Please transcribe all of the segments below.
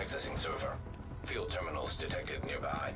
Accessing server. Field terminals detected nearby.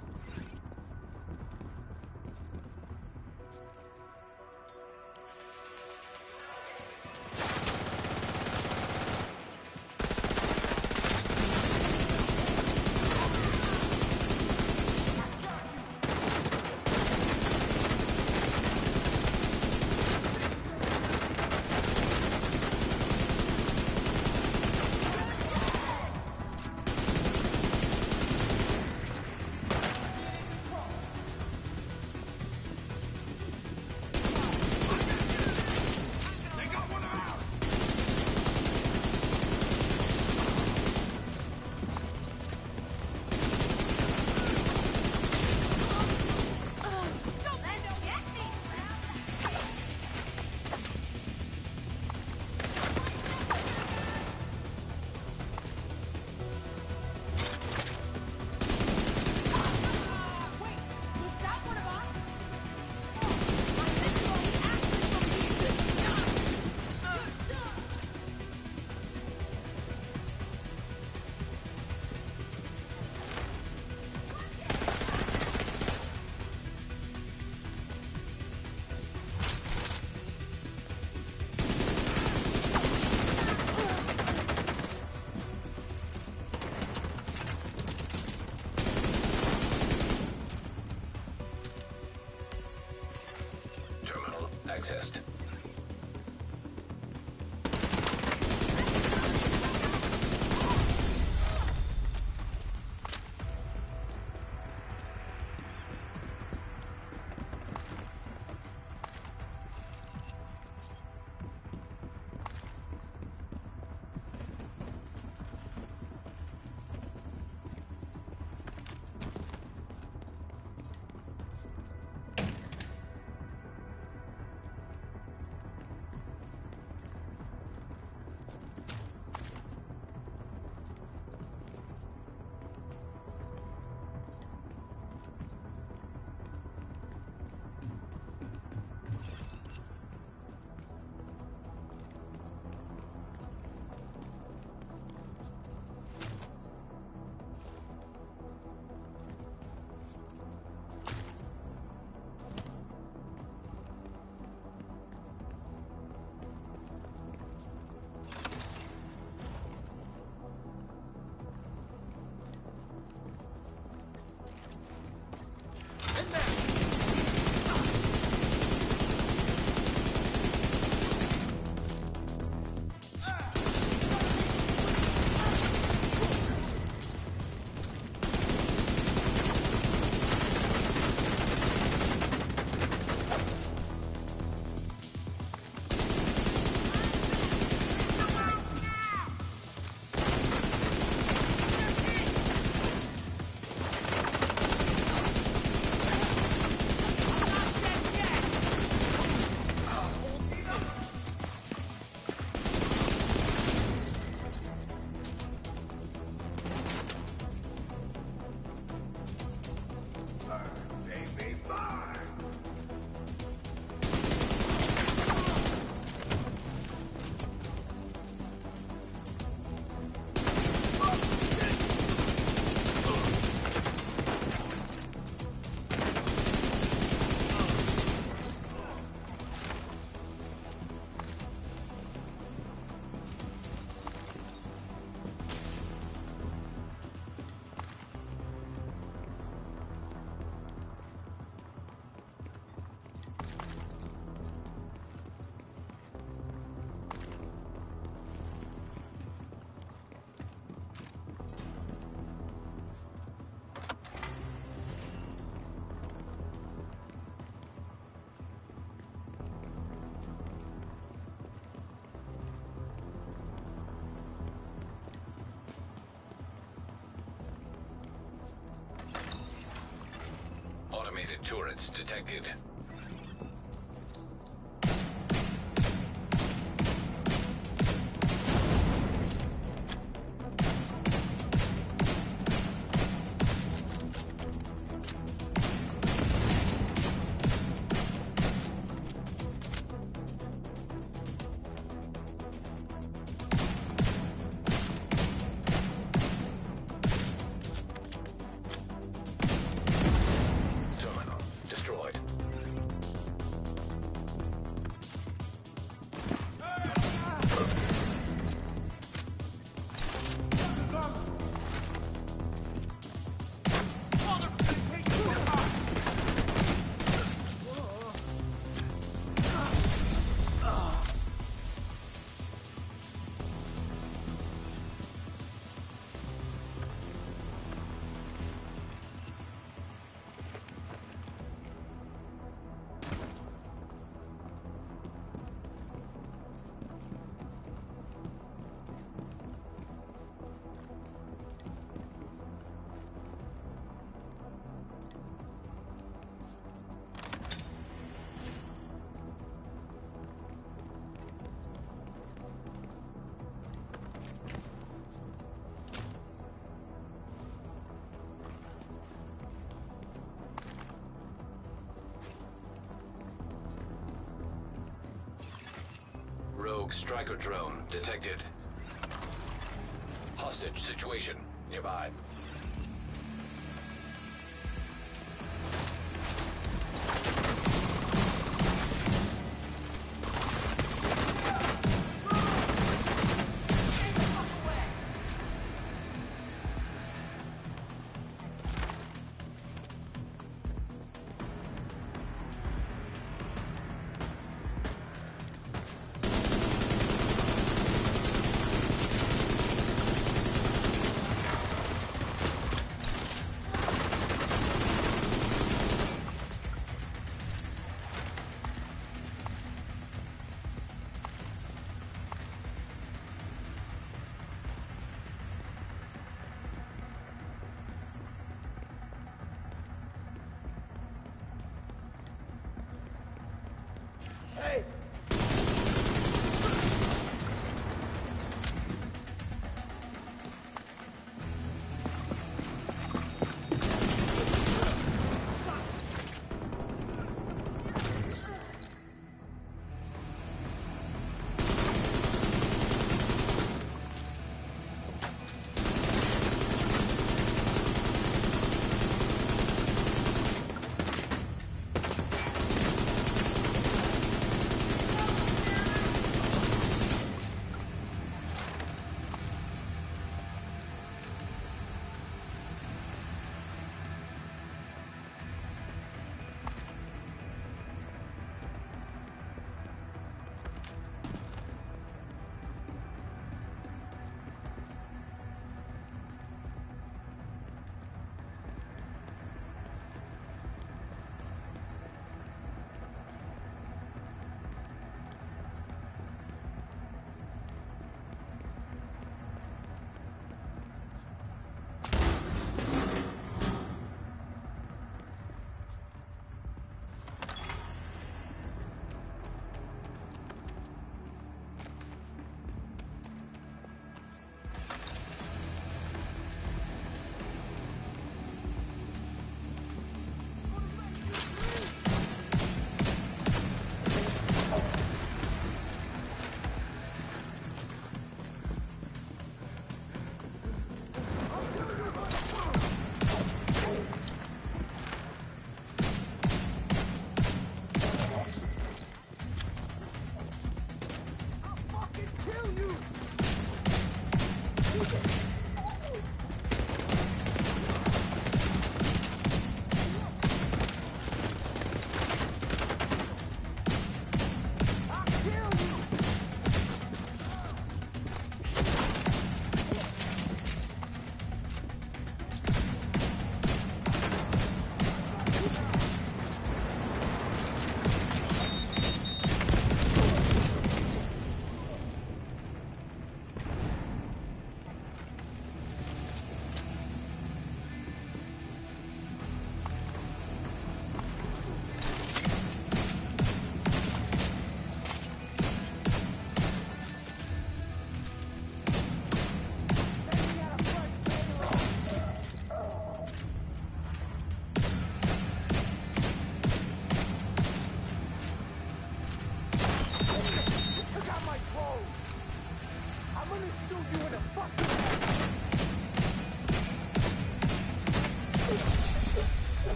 Accessed. Automated turrets detected. Rogue striker drone detected. Hostage situation nearby.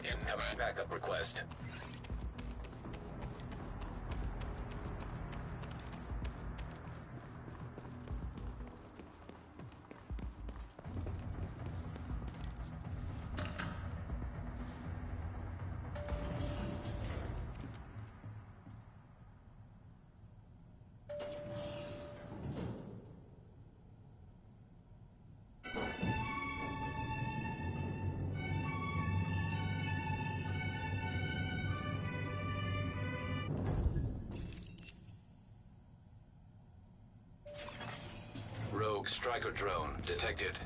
Incoming backup request. Rogue striker drone detected.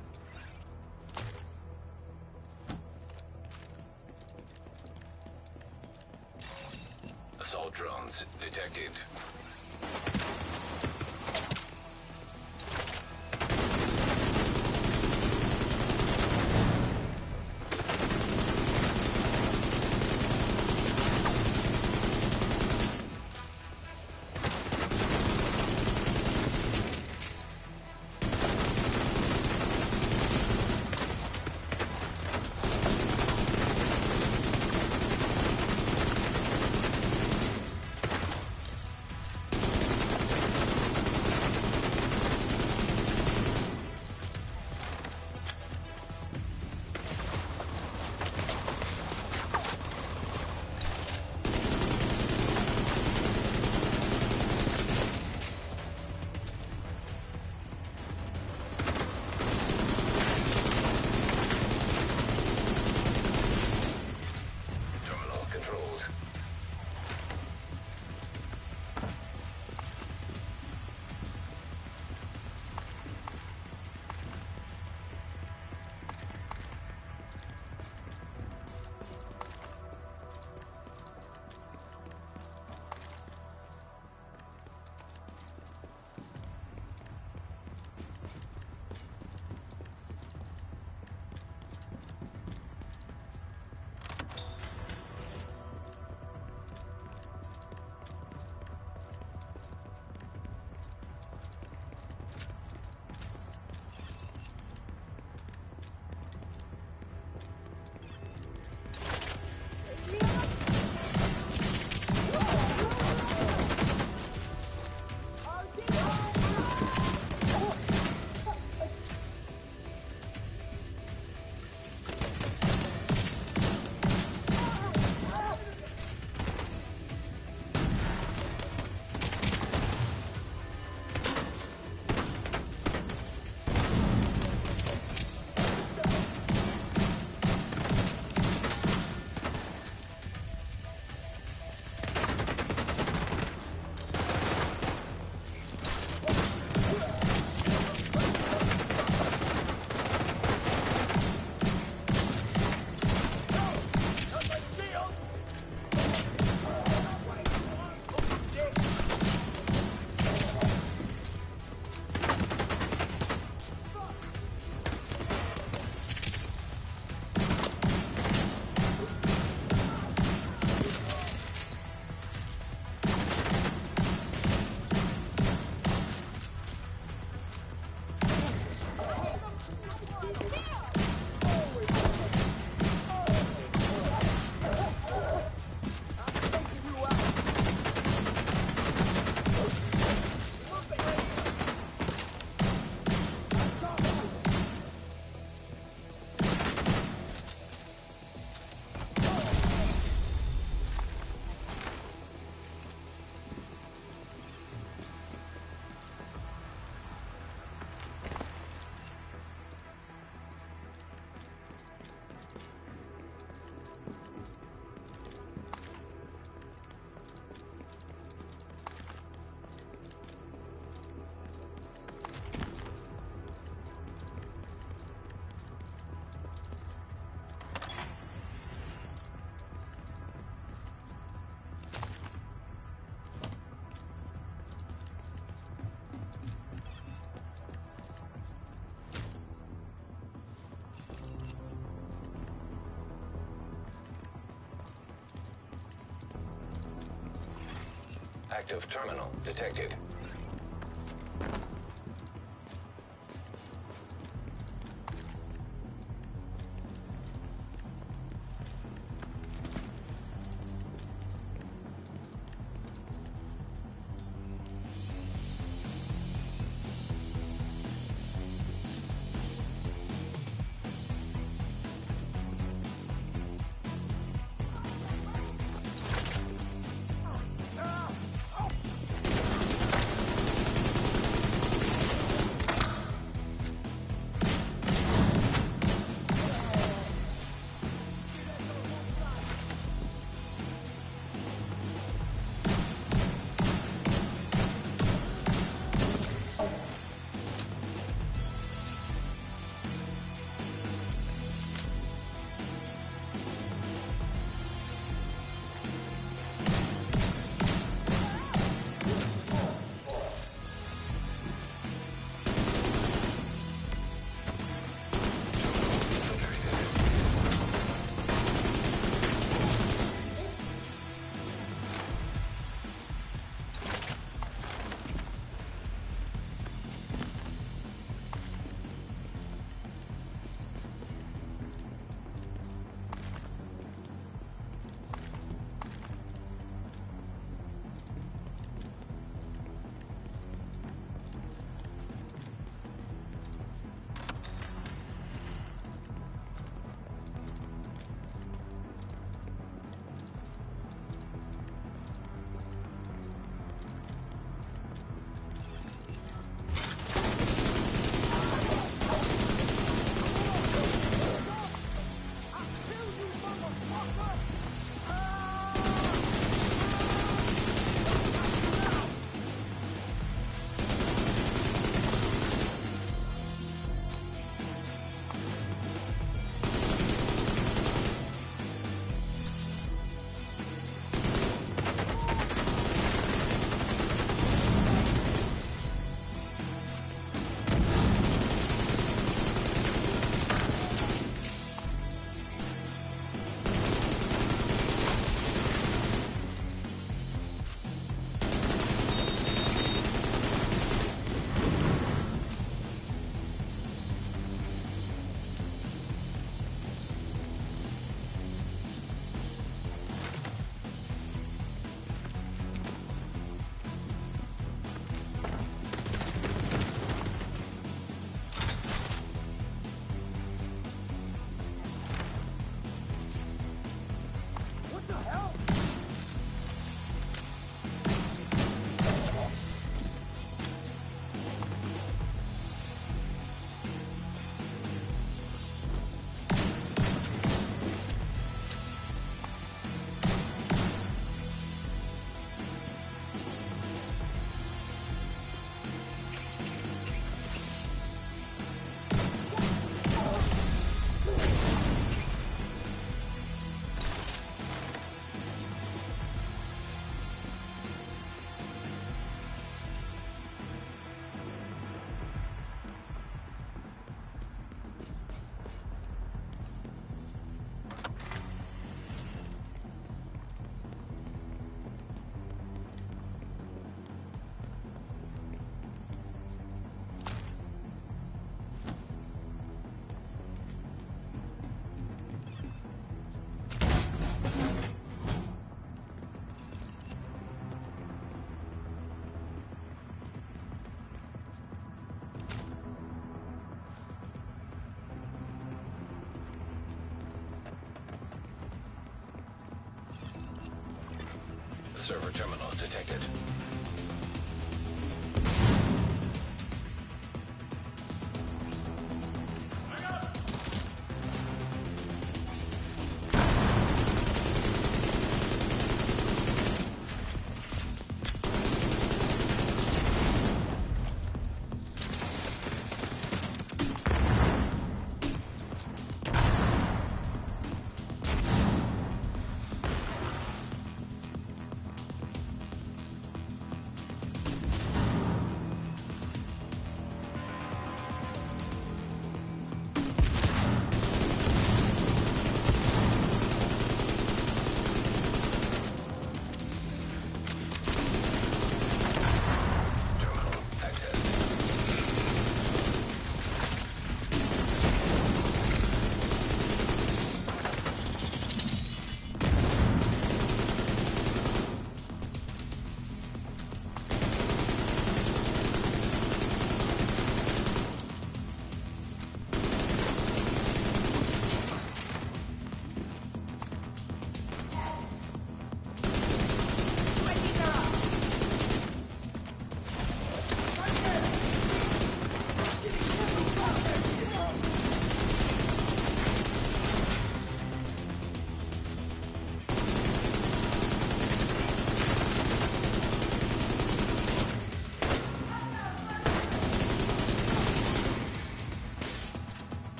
Assault drones detected. Active terminal detected. Field terminals detected.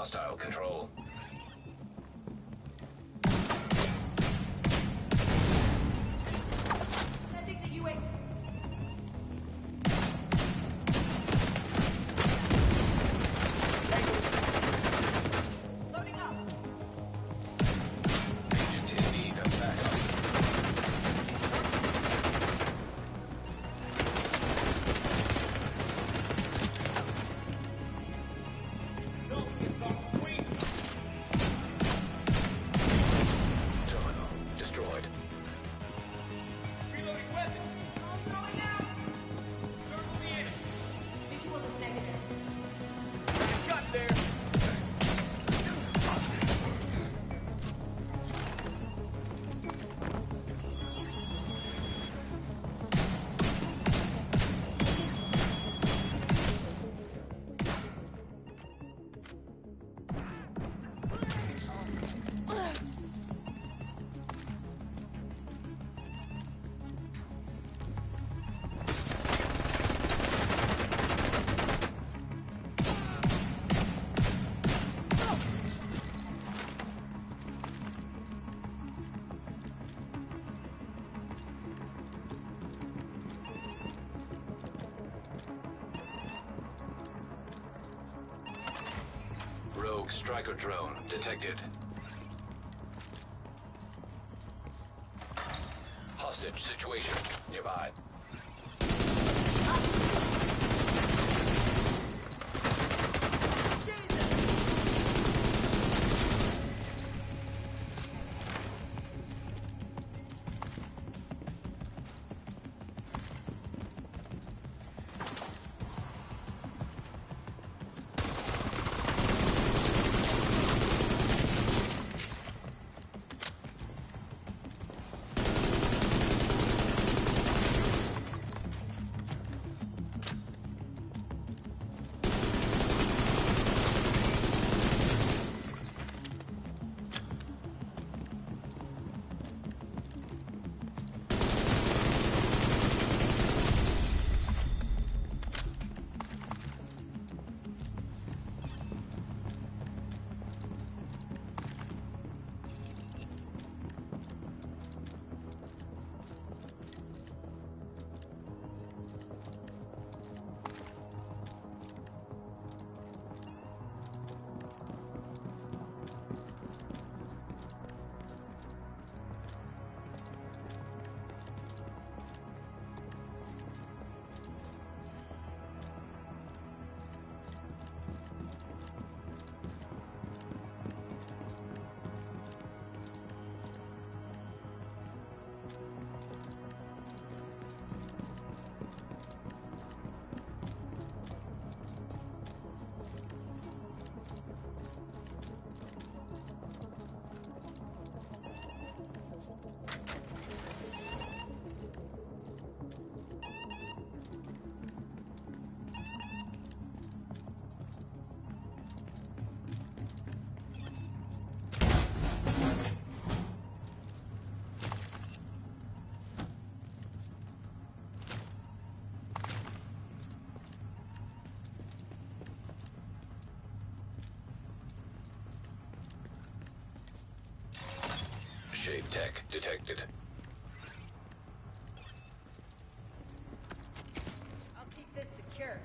hostile control. Sending the UAV. Loading up. Agent in need of backup. Terminal destroyed. All throwing out. Visual is negative. Rogue striker drone detected. Hostage situation nearby. Shape tech detected. I'll keep this secure.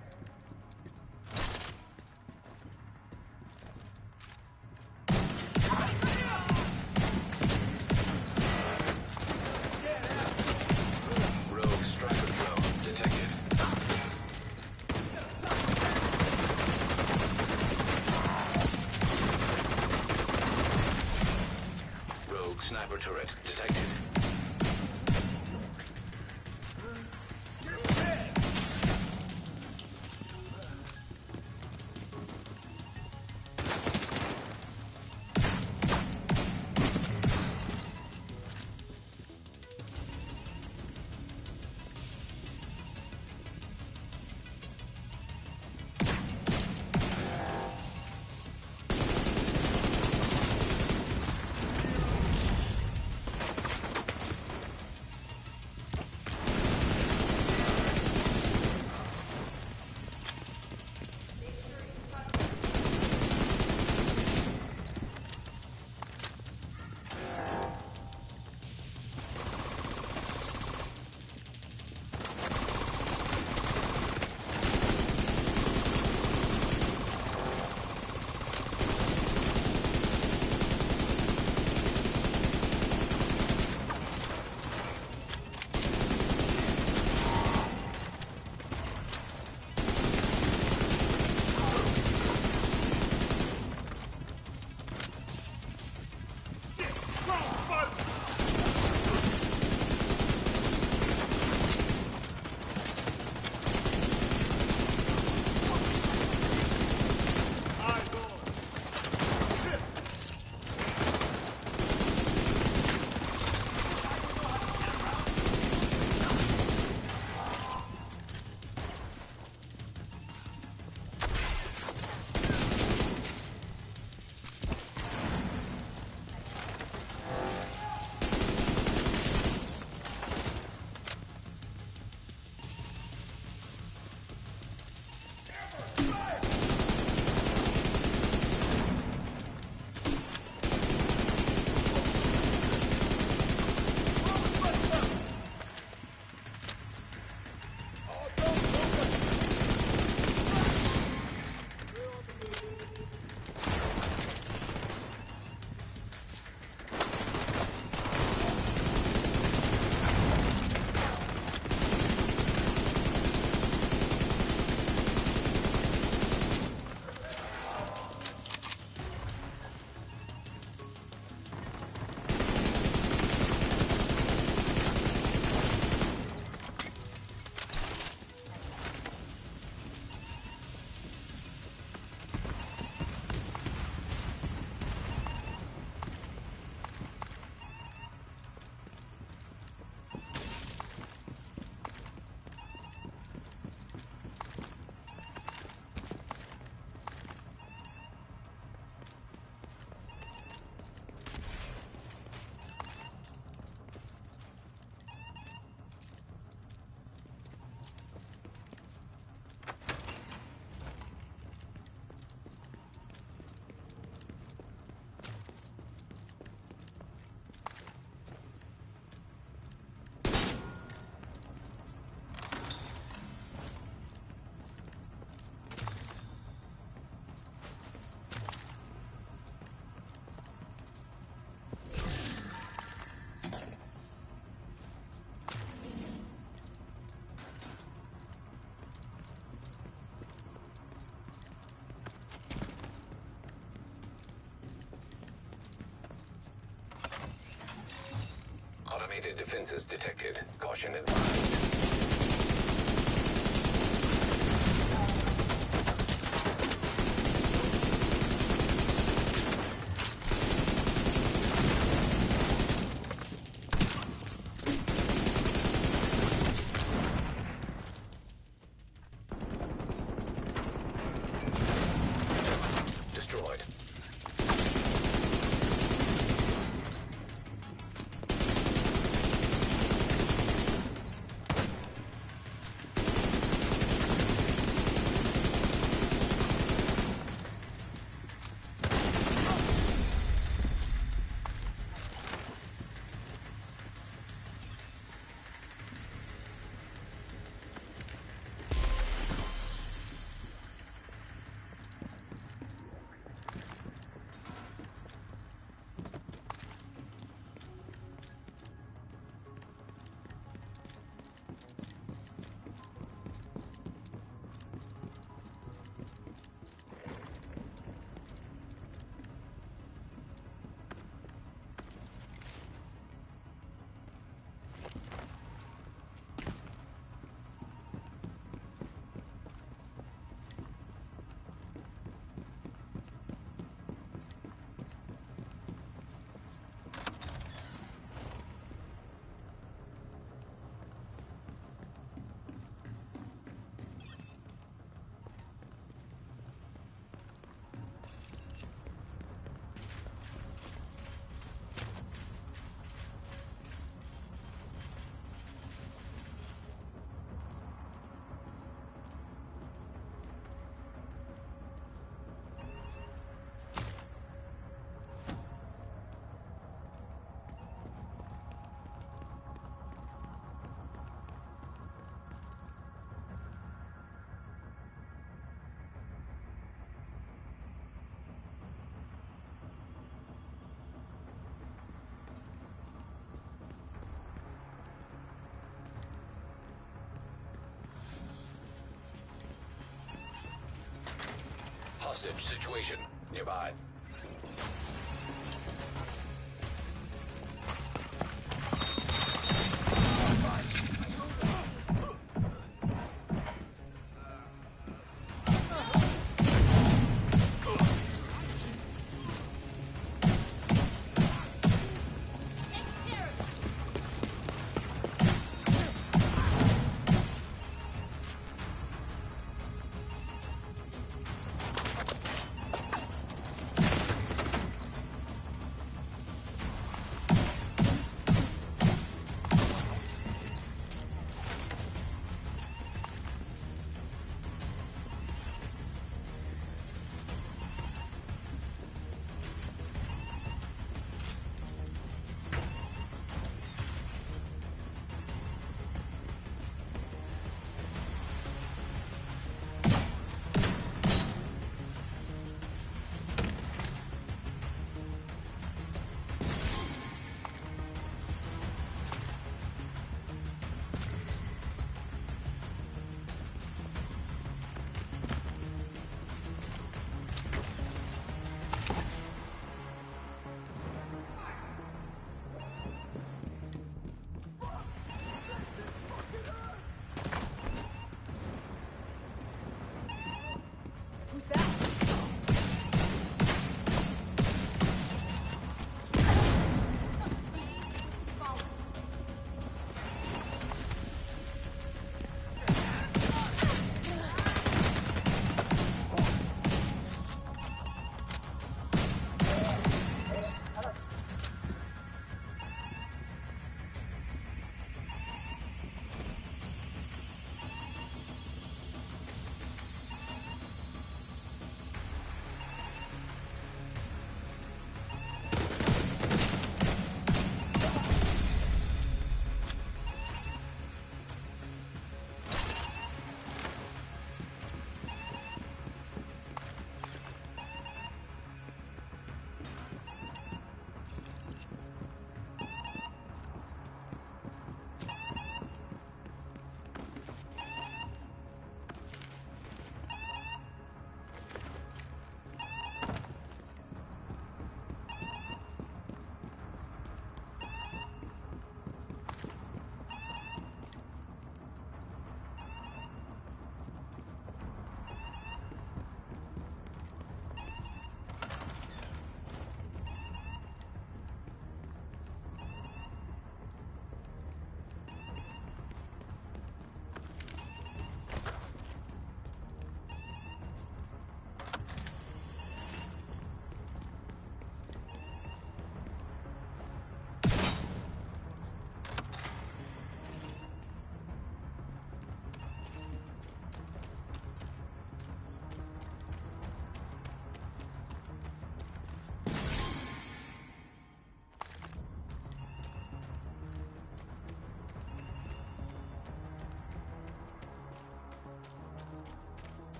Rogue striker drone detected. Rogue sniper turret detected. defenses detected. Caution advised. Destroyed. Hostage situation nearby.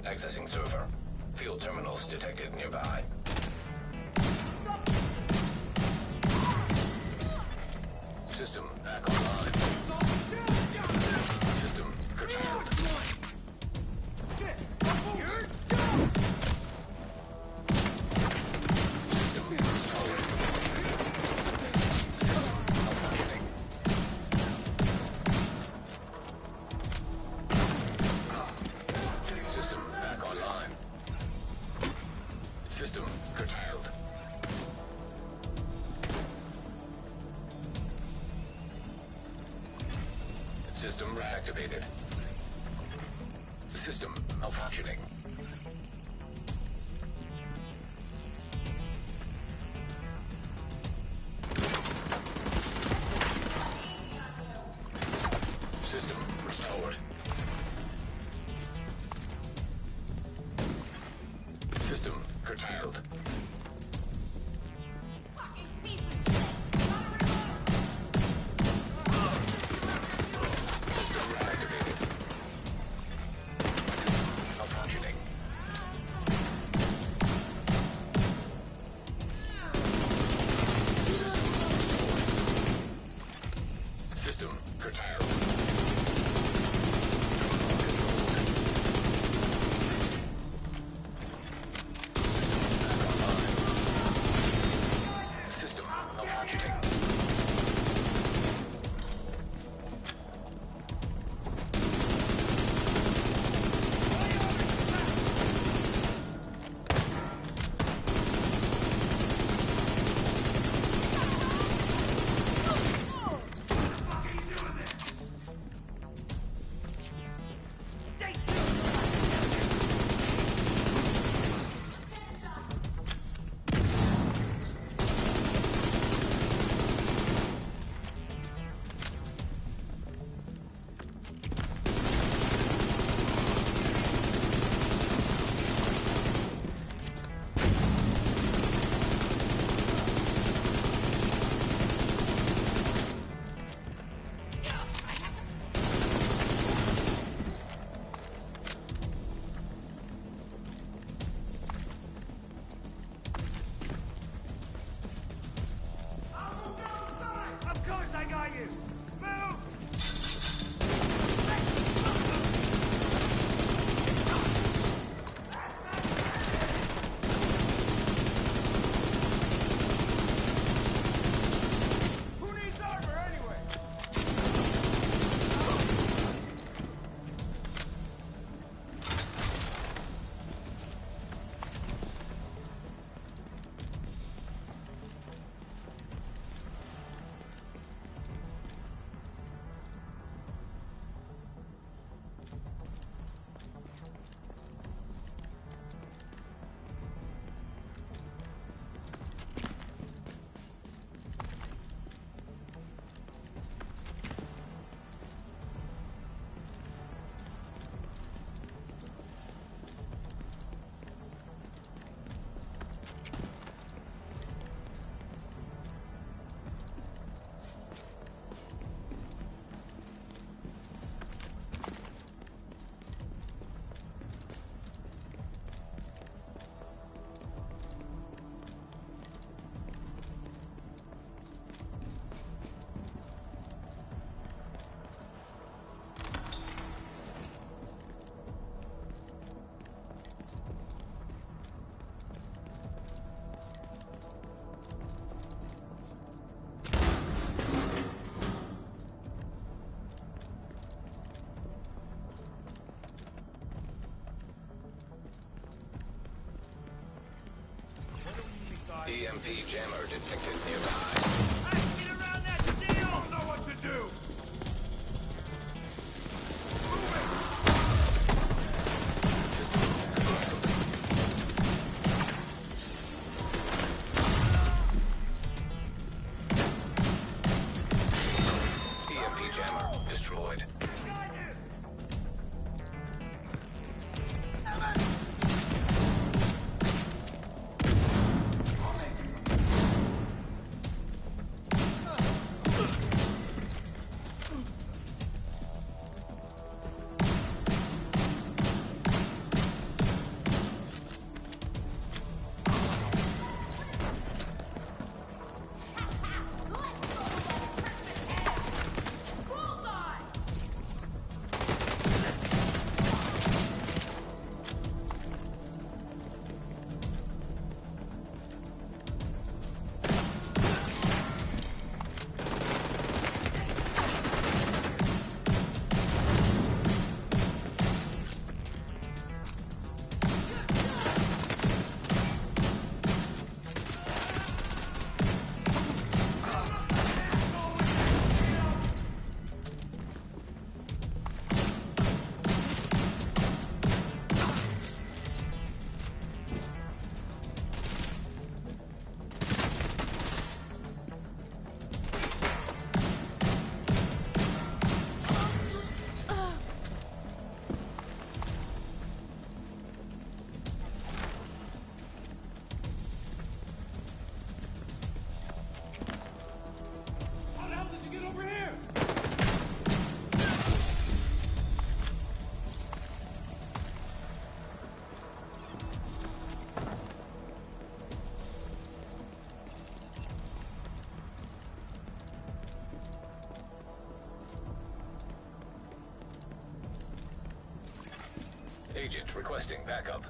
Accessing server. Field terminals detected nearby. System back online. System curtailed. System back online. System curtailed. System reactivated. System malfunctioning. curtailed. Fucking piece of shit! System reactivated. System malfunctioning. System curtailed. System malfunctioning. Of course I got you! Move! Who needs armor anyway? EMP jammer detected nearby. Hey, get around that shield! Don't know what to do! EMP jammer destroyed. Got you! Agent requesting backup.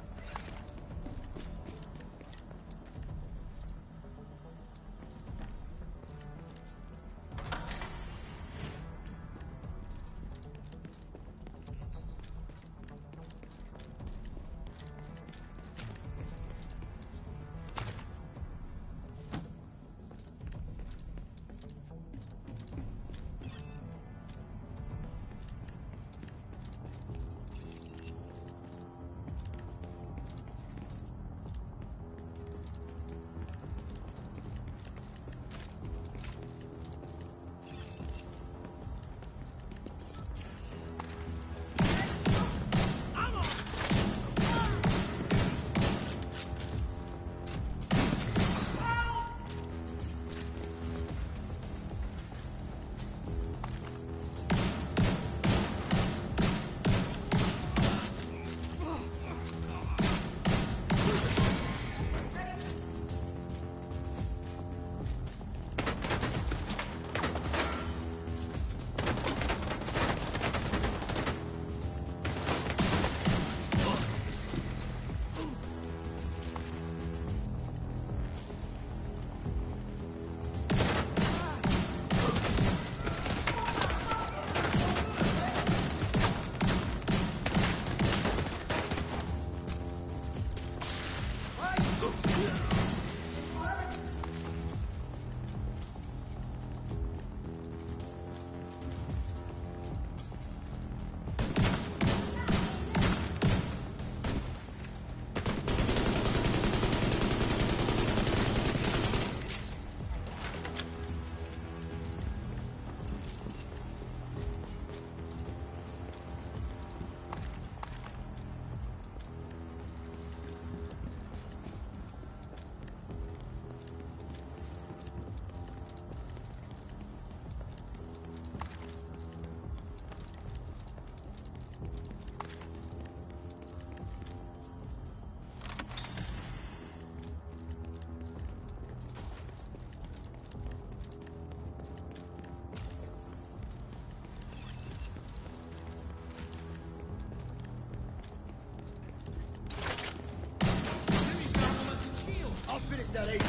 I'll finish that agent.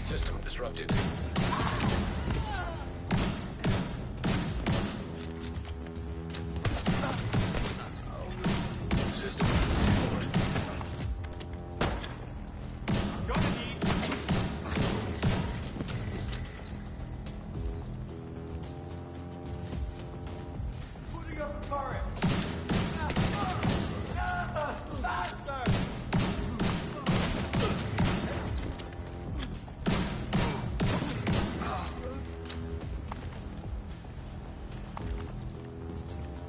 System disrupted. System restored. Gonna need. Putting up a turret. Faster!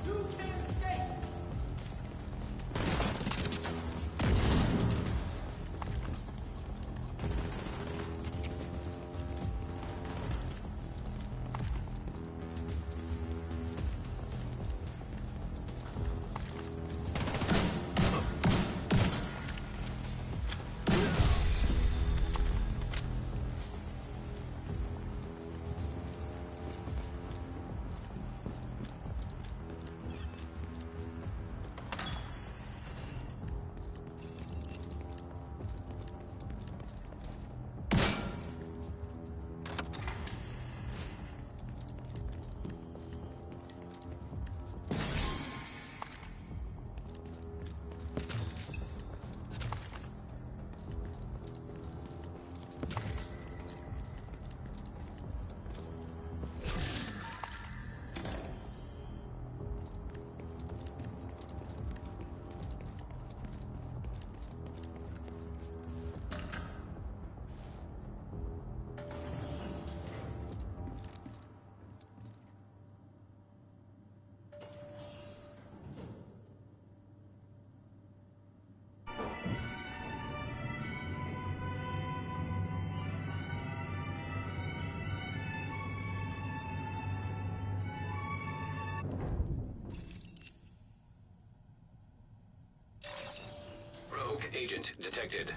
You can't escape! Rogue agent detected.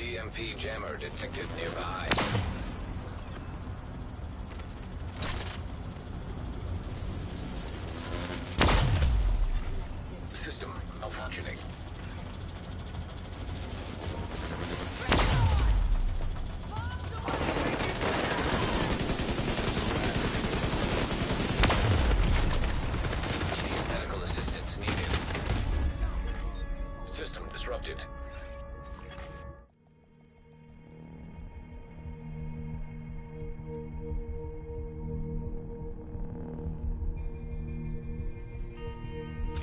EMP jammer detected nearby. System malfunctioning. Medical assistance needed. System disrupted.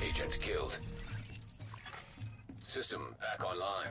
Agent killed. System back online.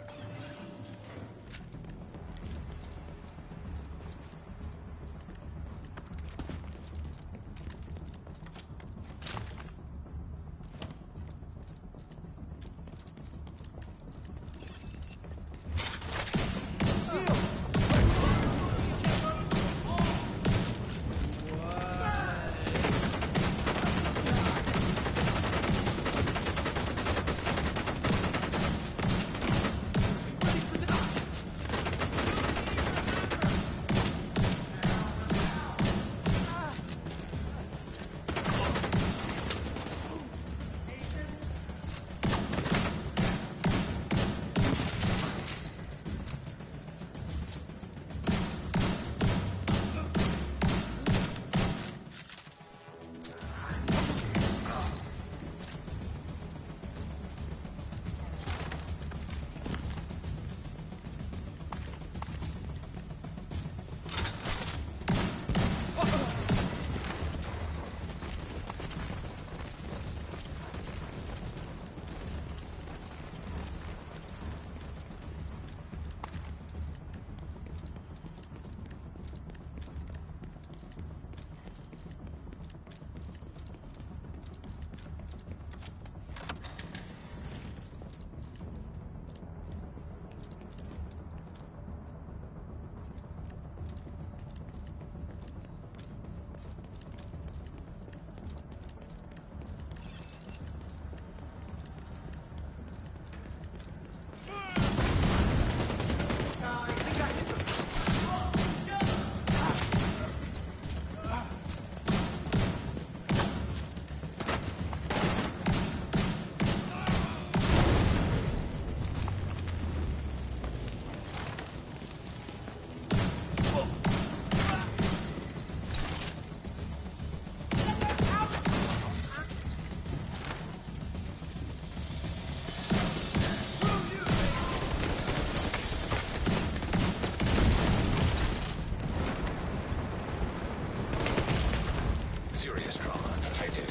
Serious trauma detected.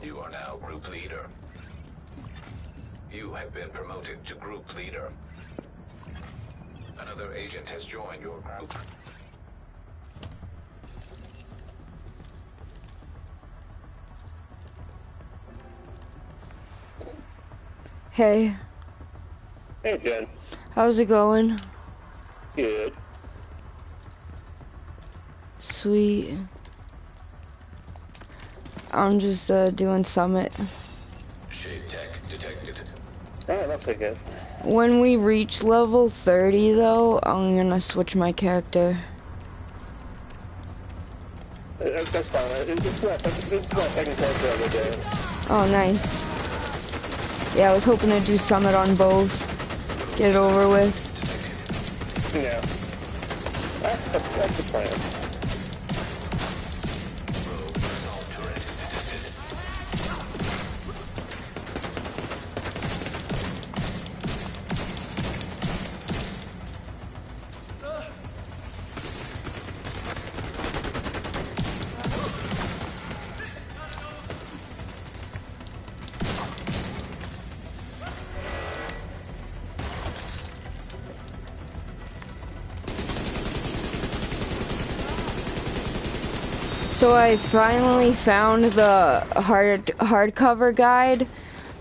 You are now group leader. You have been promoted to group leader. Another agent has joined your group. Hey, Hey, Jen. how's it going? Good. Sweet. I'm just doing Summit. Shade tech detected. Oh, that's so good. When we reach level 30 though, I'm gonna switch my character. That's fine. This is my second character of the day. Oh, nice. Yeah, I was hoping to do Summit on both. Get it over with. Yeah. That's the plan. So I finally found the hardcover guide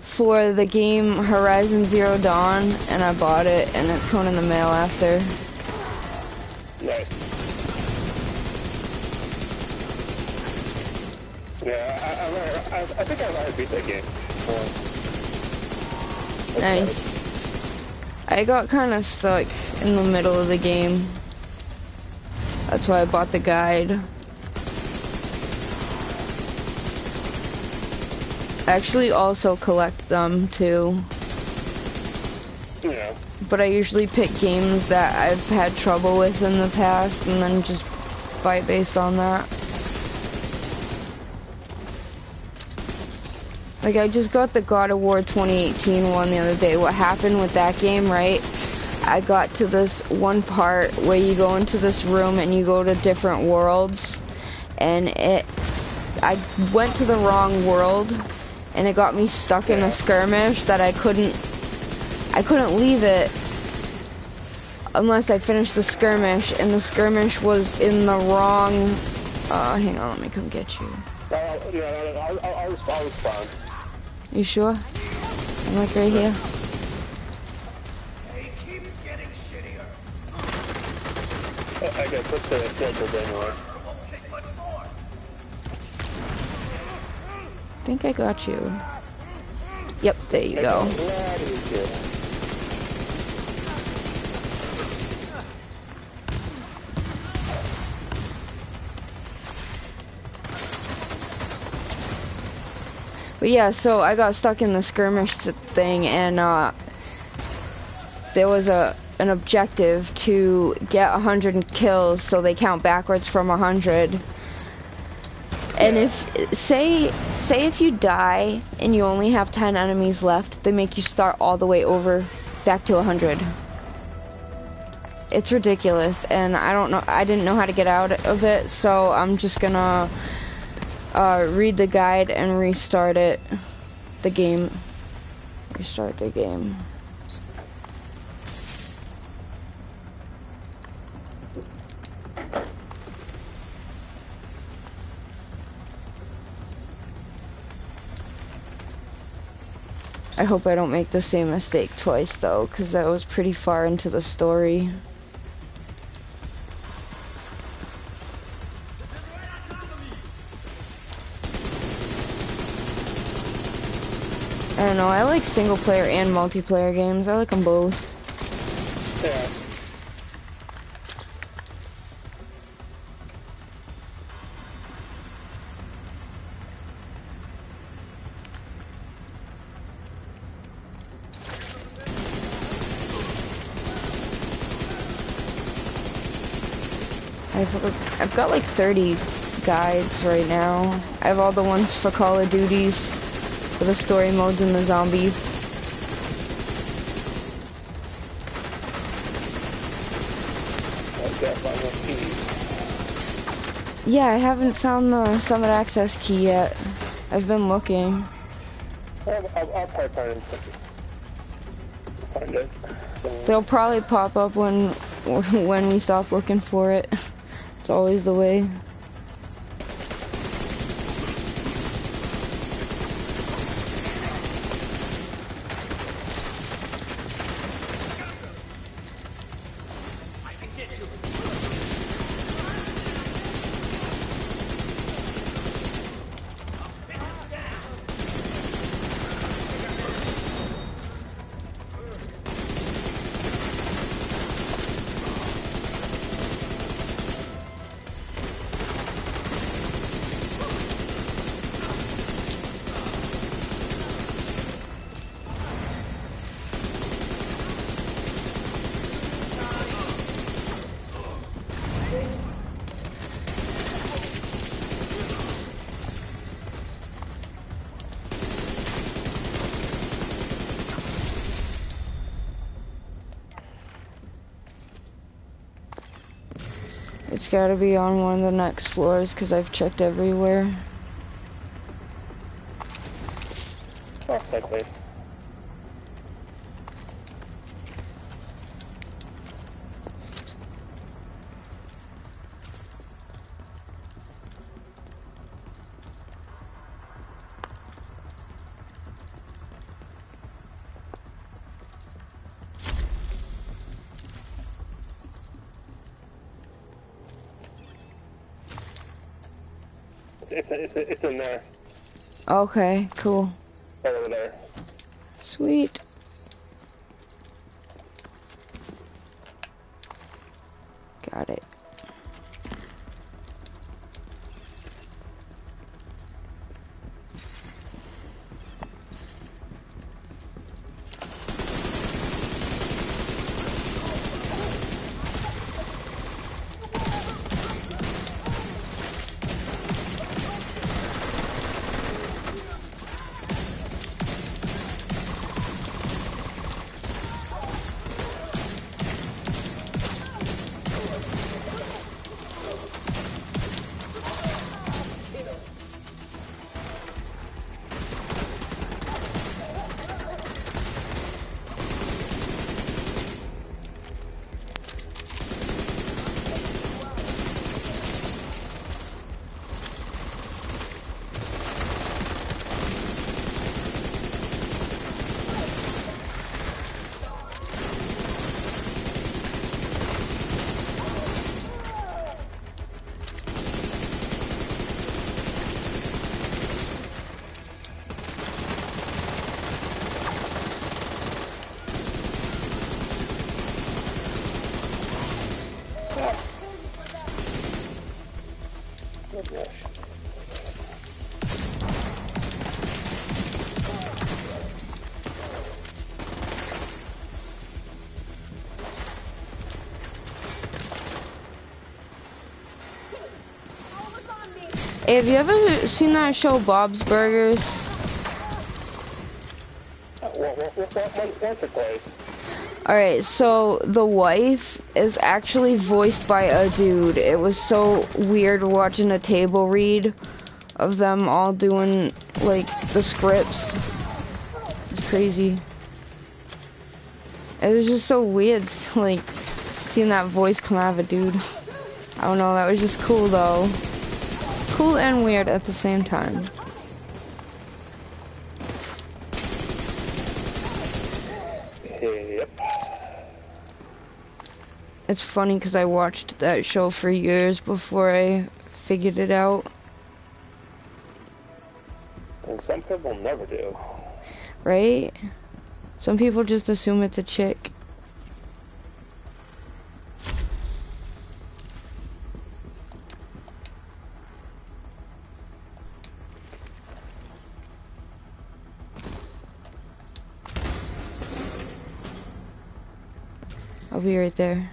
for the game Horizon Zero Dawn, and I bought it, and it's coming in the mail after. Nice. Yeah, I think I've already beat that game once. Nice. I got kind of stuck in the middle of the game. That's why I bought the guide. I actually also collect them too. Yeah. But I usually pick games that I've had trouble with in the past and then just fight based on that. Like, I just got the God of War 2018 one the other day. What happened with that game, right? I got to this one part where you go into this room and you go to different worlds, and I went to the wrong world, and it got me stuck in a skirmish that I couldn't leave it unless I finished the skirmish, and the skirmish was in the wrong, hang on, let me come get you. I'll respond. You sure? I'm like right here. It keeps getting shittier. I guess let's say it's scheduled anyway. It won't take much more. I think I got you. Yep, there you go. That is good. But yeah, so I got stuck in the skirmish thing, and there was an objective to get 100 kills, so they count backwards from 100. And say if you die and you only have 10 enemies left, they make you start all the way over back to 100. It's ridiculous, and I didn't know how to get out of it, so I'm just gonna read the guide and restart the game. Restart the game. I hope I don't make the same mistake twice though, because that was pretty far into the story. I don't know, I like single player and multiplayer games. I like them both. Yeah. I've got like 30 guides right now. I have all the ones for Call of Duties, for the story modes and the zombies. Yeah, I haven't found the Summit Access key yet. I've been looking. I'll probably find it. So. They'll probably pop up when we stop looking for it. It's always the way. It's gotta be on one of the next floors because I've checked everywhere. Most likely. It's in there. Okay, cool. Right over there. Sweet. Got it. Oh gosh. Hey, have you ever seen that show Bob's Burgers? Once or twice. Alright, so the wife is actually voiced by a dude. It was so weird watching a table read of them all doing, like, the scripts. It's crazy. It was just so weird, like, seeing that voice come out of a dude. I don't know, that was just cool, though. Cool and weird at the same time. Yep. It's funny because I watched that show for years before I figured it out. And some people never do. Right? Some people just assume it's a chick. I'll be right there.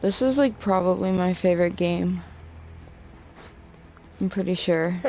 This is like probably my favorite game. I'm pretty sure.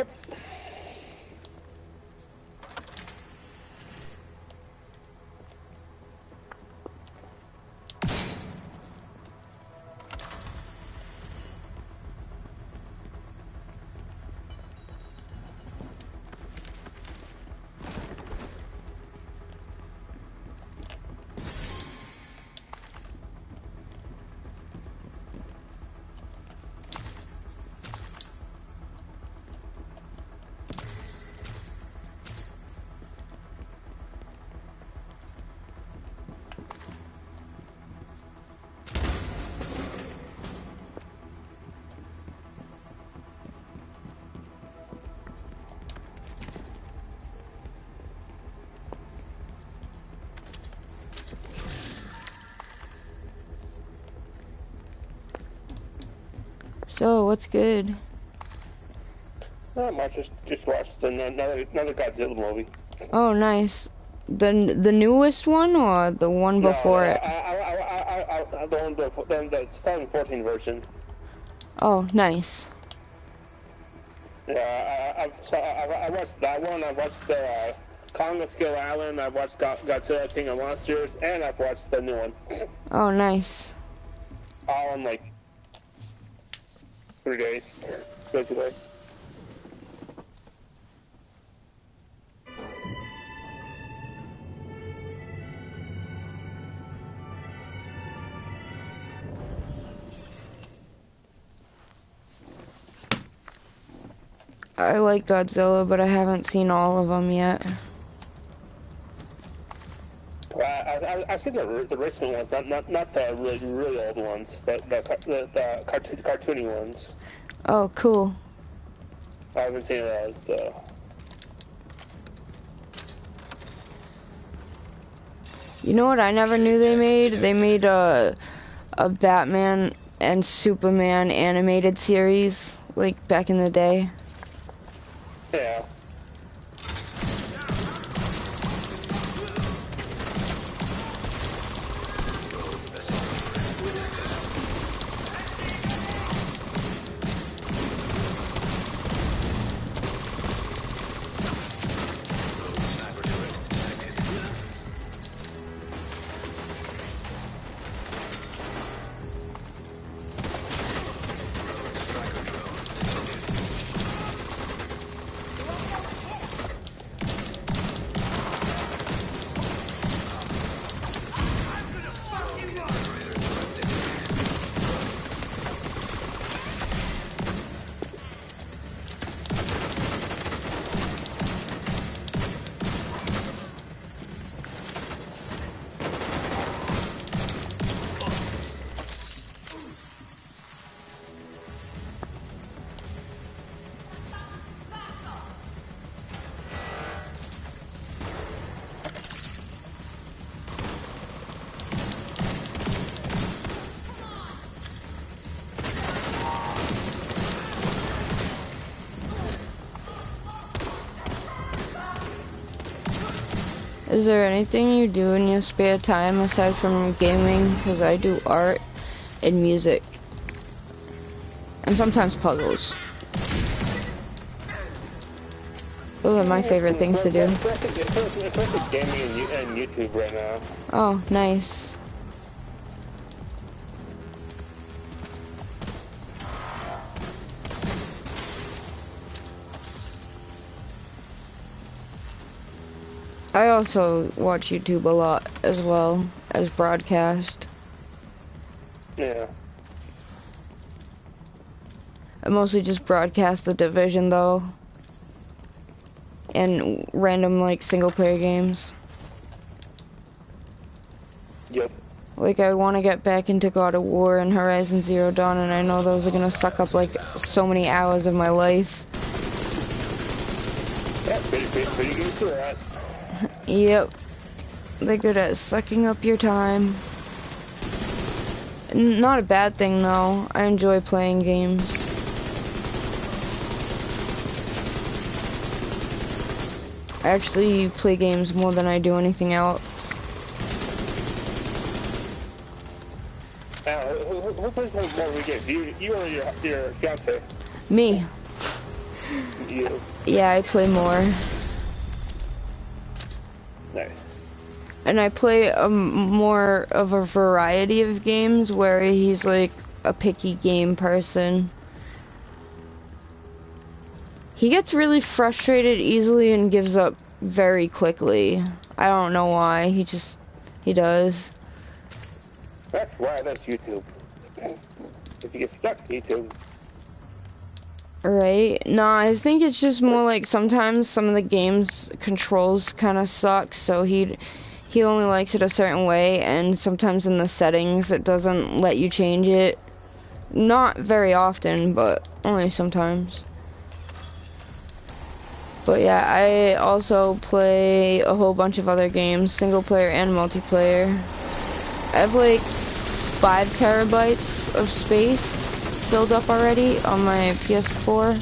So, what's good? Not much. Just watched another Godzilla movie. Oh, nice. The newest one or the one before it? The one before, the 2014 version. Oh, nice. Yeah, I watched that one. I watched Kong Skull Island. I watched Godzilla King of Monsters, and I've watched the new one. Oh, nice. All in like 3 days, basically. I like Godzilla, but I haven't seen all of them yet. I've seen the recent ones, not the really old ones, the cartoony ones. Oh, cool. I haven't seen those though. You know what I never knew they made? They made a Batman and Superman animated series, like back in the day. Yeah. Is there anything you do in your spare time aside from gaming? Because I do art and music. And sometimes puzzles. Those are my favorite things to do. It's like gaming and YouTube right now. Oh, nice. I also watch YouTube a lot as well as broadcast. Yeah. I mostly just broadcast The Division though. And random like single player games. Yep. Like I want to get back into God of War and Horizon Zero Dawn, and I know those are gonna suck up like so many hours of my life. Yeah, pretty good to that. Yep. They're good at sucking up your time. Not a bad thing though. I enjoy playing games. I actually play games more than I do anything else. Who plays more games? You or your fiance? Me. You. Yeah, I play more. Nice. And I play more of a variety of games where he's like a picky game person. He gets really frustrated easily and gives up very quickly. I don't know why, he does. That's why that's YouTube. If you get stuck, YouTube. Right? No, I think it's just more like sometimes some of the game's controls kind of suck, so he only likes it a certain way, and sometimes in the settings it doesn't let you change it. Not very often, but only sometimes. But yeah, I also play a whole bunch of other games, single player and multiplayer. I have like 5 terabytes of space filled up already on my PS4,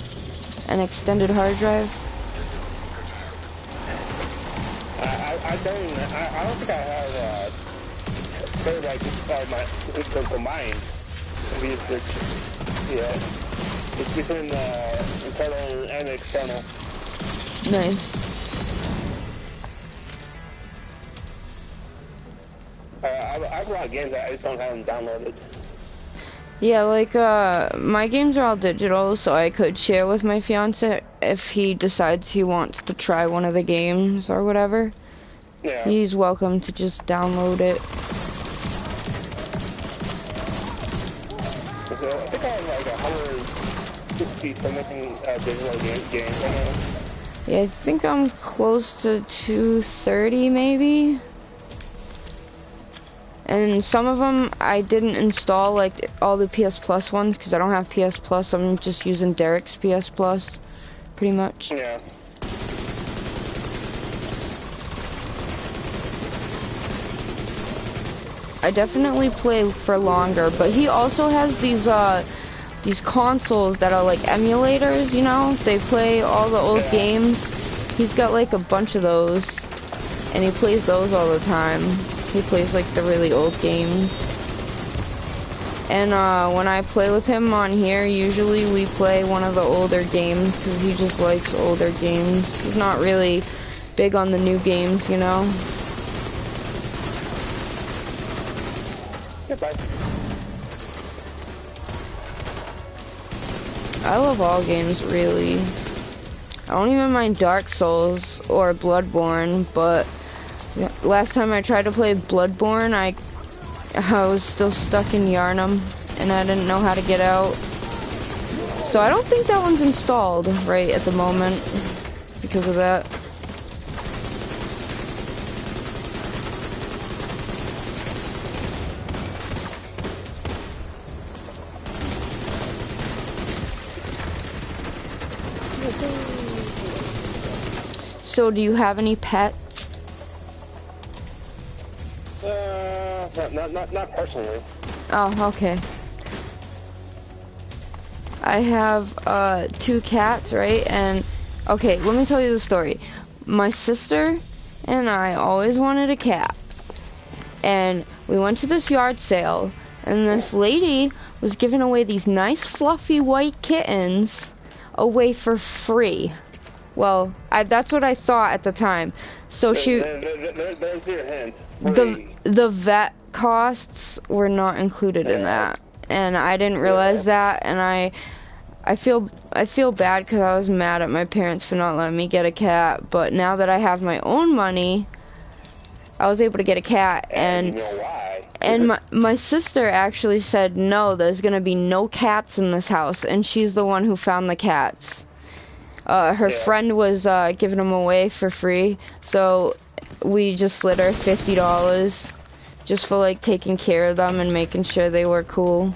an extended hard drive. I don't think I have my combined research. Yeah, it's between internal and external. Nice. I have a lot of games that I just don't have them downloaded. Yeah, like, my games are all digital, so I could share with my fiance if he decides he wants to try one of the games or whatever. Yeah. He's welcome to just download it. So I think I have like 160 something digital games. Yeah, I think I'm close to 230 maybe. And some of them I didn't install, like all the PS Plus ones, because I don't have PS Plus. I'm just using Derek's PS Plus, pretty much. Yeah. I definitely play for longer, but he also has these consoles that are like emulators, you know? They play all the old games. He's got like a bunch of those, and he plays those all the time. He plays like the really old games. And when I play with him on here, usually we play one of the older games because he just likes older games. He's not really big on the new games, you know? Goodbye. I love all games, really. I don't even mind Dark Souls or Bloodborne, but last time I tried to play Bloodborne, I was still stuck in Yharnam, and I didn't know how to get out. So I don't think that one's installed right at the moment because of that. So do you have any pets? Not personally. Oh, okay. I have 2 cats, right? And okay, let me tell you the story. My sister and I always wanted a cat. And we went to this yard sale, and this lady was giving away these nice fluffy white kittens away for free. Well, that's what I thought at the time. So she... There's your hint. The vet costs were not included in that, and I didn't realize that, and I feel bad because I was mad at my parents for not letting me get a cat. But now that I have my own money, I was able to get a cat, and you know why? and my sister actually said no, there's gonna be no cats in this house, and she's the one who found the cats. Her friend was giving them away for free, so we just slid her $50 just for like taking care of them and making sure they were cool.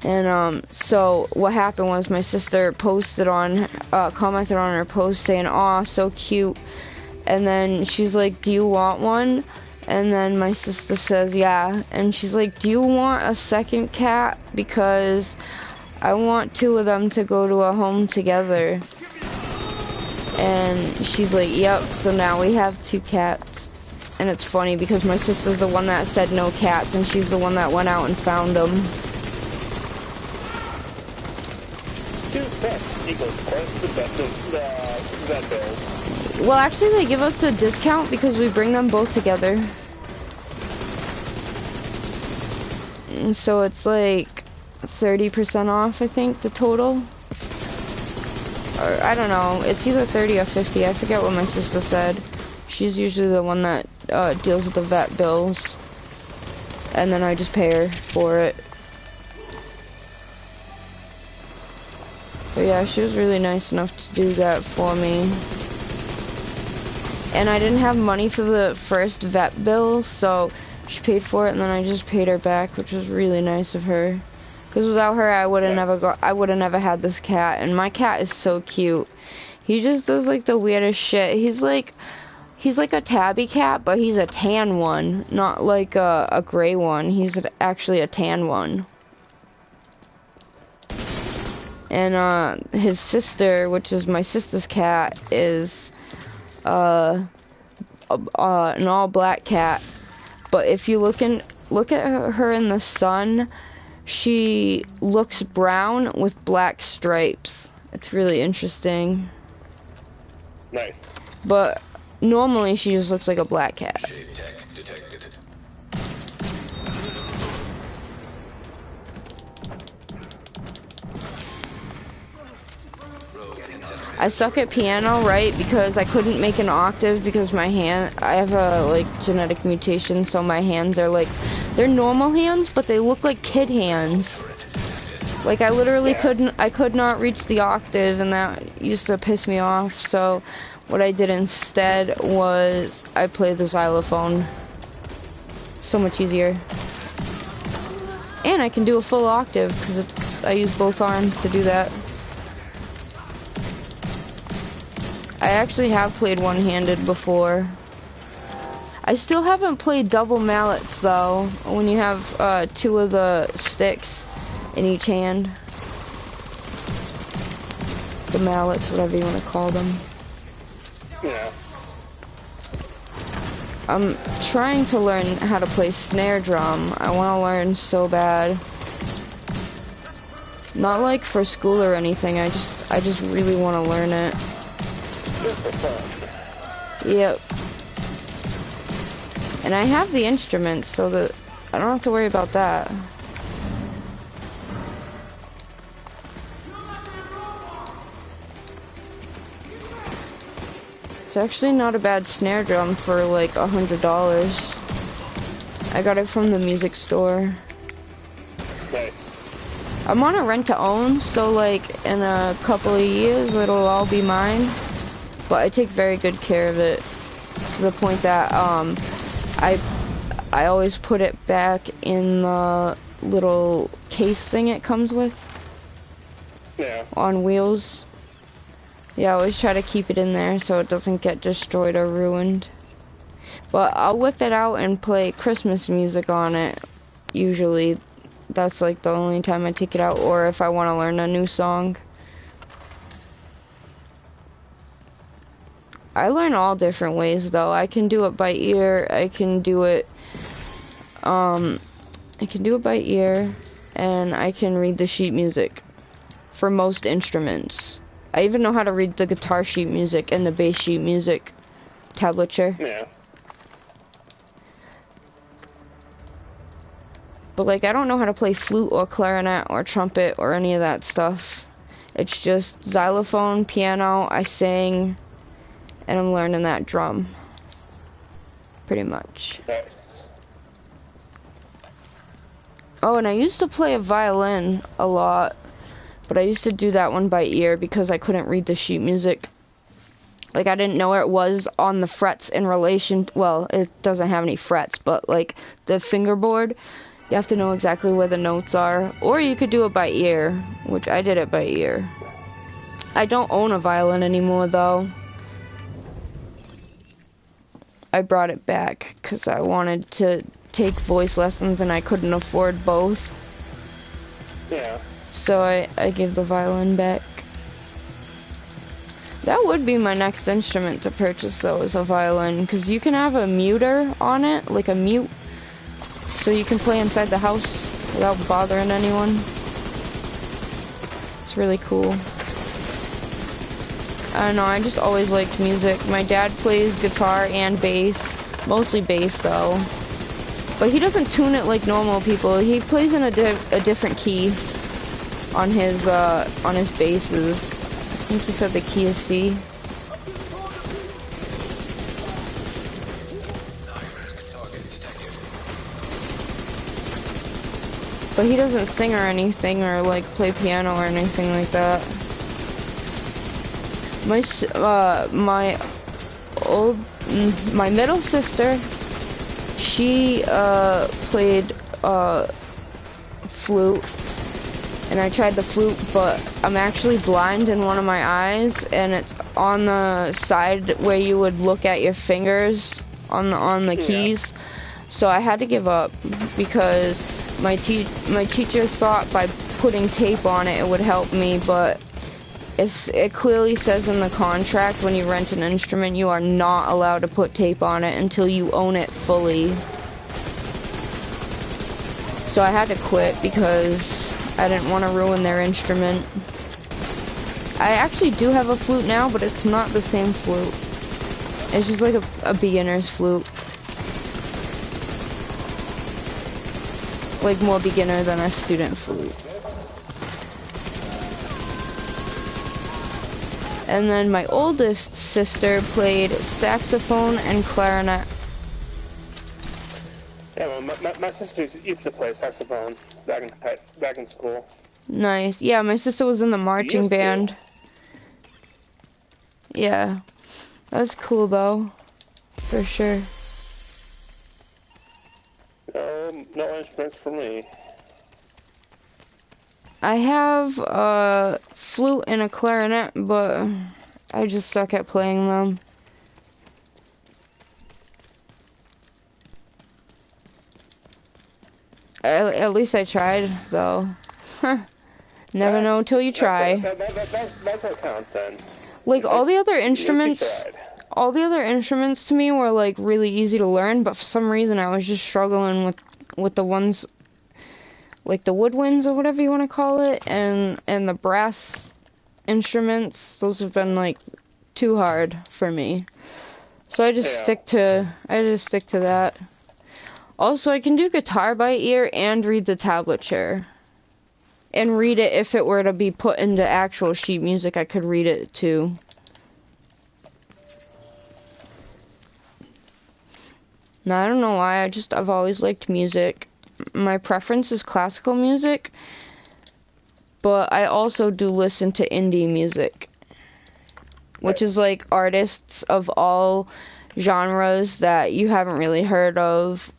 And so what happened was my sister posted on commented on her post saying, "Aw, so cute." And then she's like, "Do you want one?" And then my sister says, "Yeah." And she's like, "Do you want a second cat? Because I want 2 of them to go to a home together." And she's like, "Yep." So now we have 2 cats. and it's funny because my sister's the one that said no cats, and she's the one that went out and found them. 2 pets equals twice the best of the vet bills. Well, actually, they give us a discount because we bring them both together. And so it's like 30% off, I think, the total. Or, I don't know, it's either 30 or 50, I forget what my sister said. She's usually the one that deals with the vet bills. And then I just pay her for it. But yeah, she was really nice enough to do that for me. And I didn't have money for the first vet bill, so she paid for it, and then I just paid her back, which was really nice of her. Because without her, I would have never had this cat. And my cat is so cute. He just does like the weirdest shit. He's like a tabby cat, but he's a tan one, not like a gray one. He's actually a tan one. And his sister, which is my sister's cat, is an all black cat. But if you look at her in the sun, she looks brown with black stripes. It's really interesting. Nice. But normally she just looks like a black cat. Shade tech detected. I suck at piano, right? Because I couldn't make an octave because my hand, I have a like genetic mutation, so my hands are like, they're normal hands, but they look like kid hands. Like I literally could not reach the octave, and that used to piss me off. So what I did instead was I played the xylophone. So much easier. And I can do a full octave because I use both arms to do that. I actually have played one-handed before. I still haven't played double mallets though, when you have 2 of the sticks in each hand. The mallets, whatever you want to call them. Yeah. I'm trying to learn how to play snare drum. I want to learn so bad. Not like for school or anything, I just really want to learn it. Yep. And I have the instruments, so that I don't have to worry about that. It's actually not a bad snare drum for like $100. I got it from the music store. Nice. I'm on a rent to own, so like in a couple of years it'll all be mine. But I take very good care of it to the point that I always put it back in the little case thing it comes with. Yeah. On wheels. Yeah, I always try to keep it in there so it doesn't get destroyed or ruined. But I'll whip it out and play Christmas music on it. Usually, that's like the only time I take it out, or if I want to learn a new song. I learn all different ways though. I can do it by ear. I can do it by ear, and I can read the sheet music for most instruments. I even know how to read the guitar sheet music and the bass sheet music tablature. Yeah. But like I don't know how to play flute or clarinet or trumpet or any of that stuff. It's just xylophone, piano, I sing, and I'm learning that drum. Pretty much. Nice. Oh, and I used to play a violin a lot, but I used to do that one by ear because I couldn't read the sheet music. Like, I didn't know where it was on the frets in relation, well, it doesn't have any frets, but like the fingerboard, you have to know exactly where the notes are. Or you could do it by ear, which I did it by ear. I don't own a violin anymore though. I brought it back because I wanted to take voice lessons and I couldn't afford both. Yeah. So I gave the violin back. That would be my next instrument to purchase though, is a violin, because you can have a muter on it, like a mute, so you can play inside the house without bothering anyone. It's really cool. I don't know, I just always liked music. My dad plays guitar and bass, mostly bass though. But he doesn't tune it like normal people. He plays in a different key on his basses. I think he said the key is C. But he doesn't sing or anything, or like play piano or anything like that. My middle sister, she played flute, and I tried the flute, but I'm actually blind in one of my eyes, and it's on the side where you would look at your fingers on the keys. So I had to give up because my teacher thought by putting tape on it would help me, but it clearly says in the contract when you rent an instrument you are not allowed to put tape on it until you own it fully. So I had to quit because I didn't want to ruin their instrument. I actually do have a flute now, but it's not the same flute. It's just like a beginner's flute. Like more beginner than a student flute. And then my oldest sister played saxophone and clarinet. Yeah, well, my sister used to play saxophone back in school. Nice. Yeah, my sister was in the marching band. Yeah. That's cool though. For sure. No instruments for me. I have a flute and a clarinet, but I just suck at playing them. At least I tried, though. Never know until you try. That's what counts then. Like, all the other instruments to me were, like, really easy to learn, but for some reason I was just struggling with the ones, like the woodwinds or whatever you want to call it, and the brass instruments. Those have been, like, too hard for me. So I just stick to that. Also, I can do guitar by ear and read the tablature. And read it if it were to be put into actual sheet music, I could read it too. Now, I don't know why, I've always liked music. My preference is classical music, but I also do listen to indie music, which is like artists of all genres that you haven't really heard of,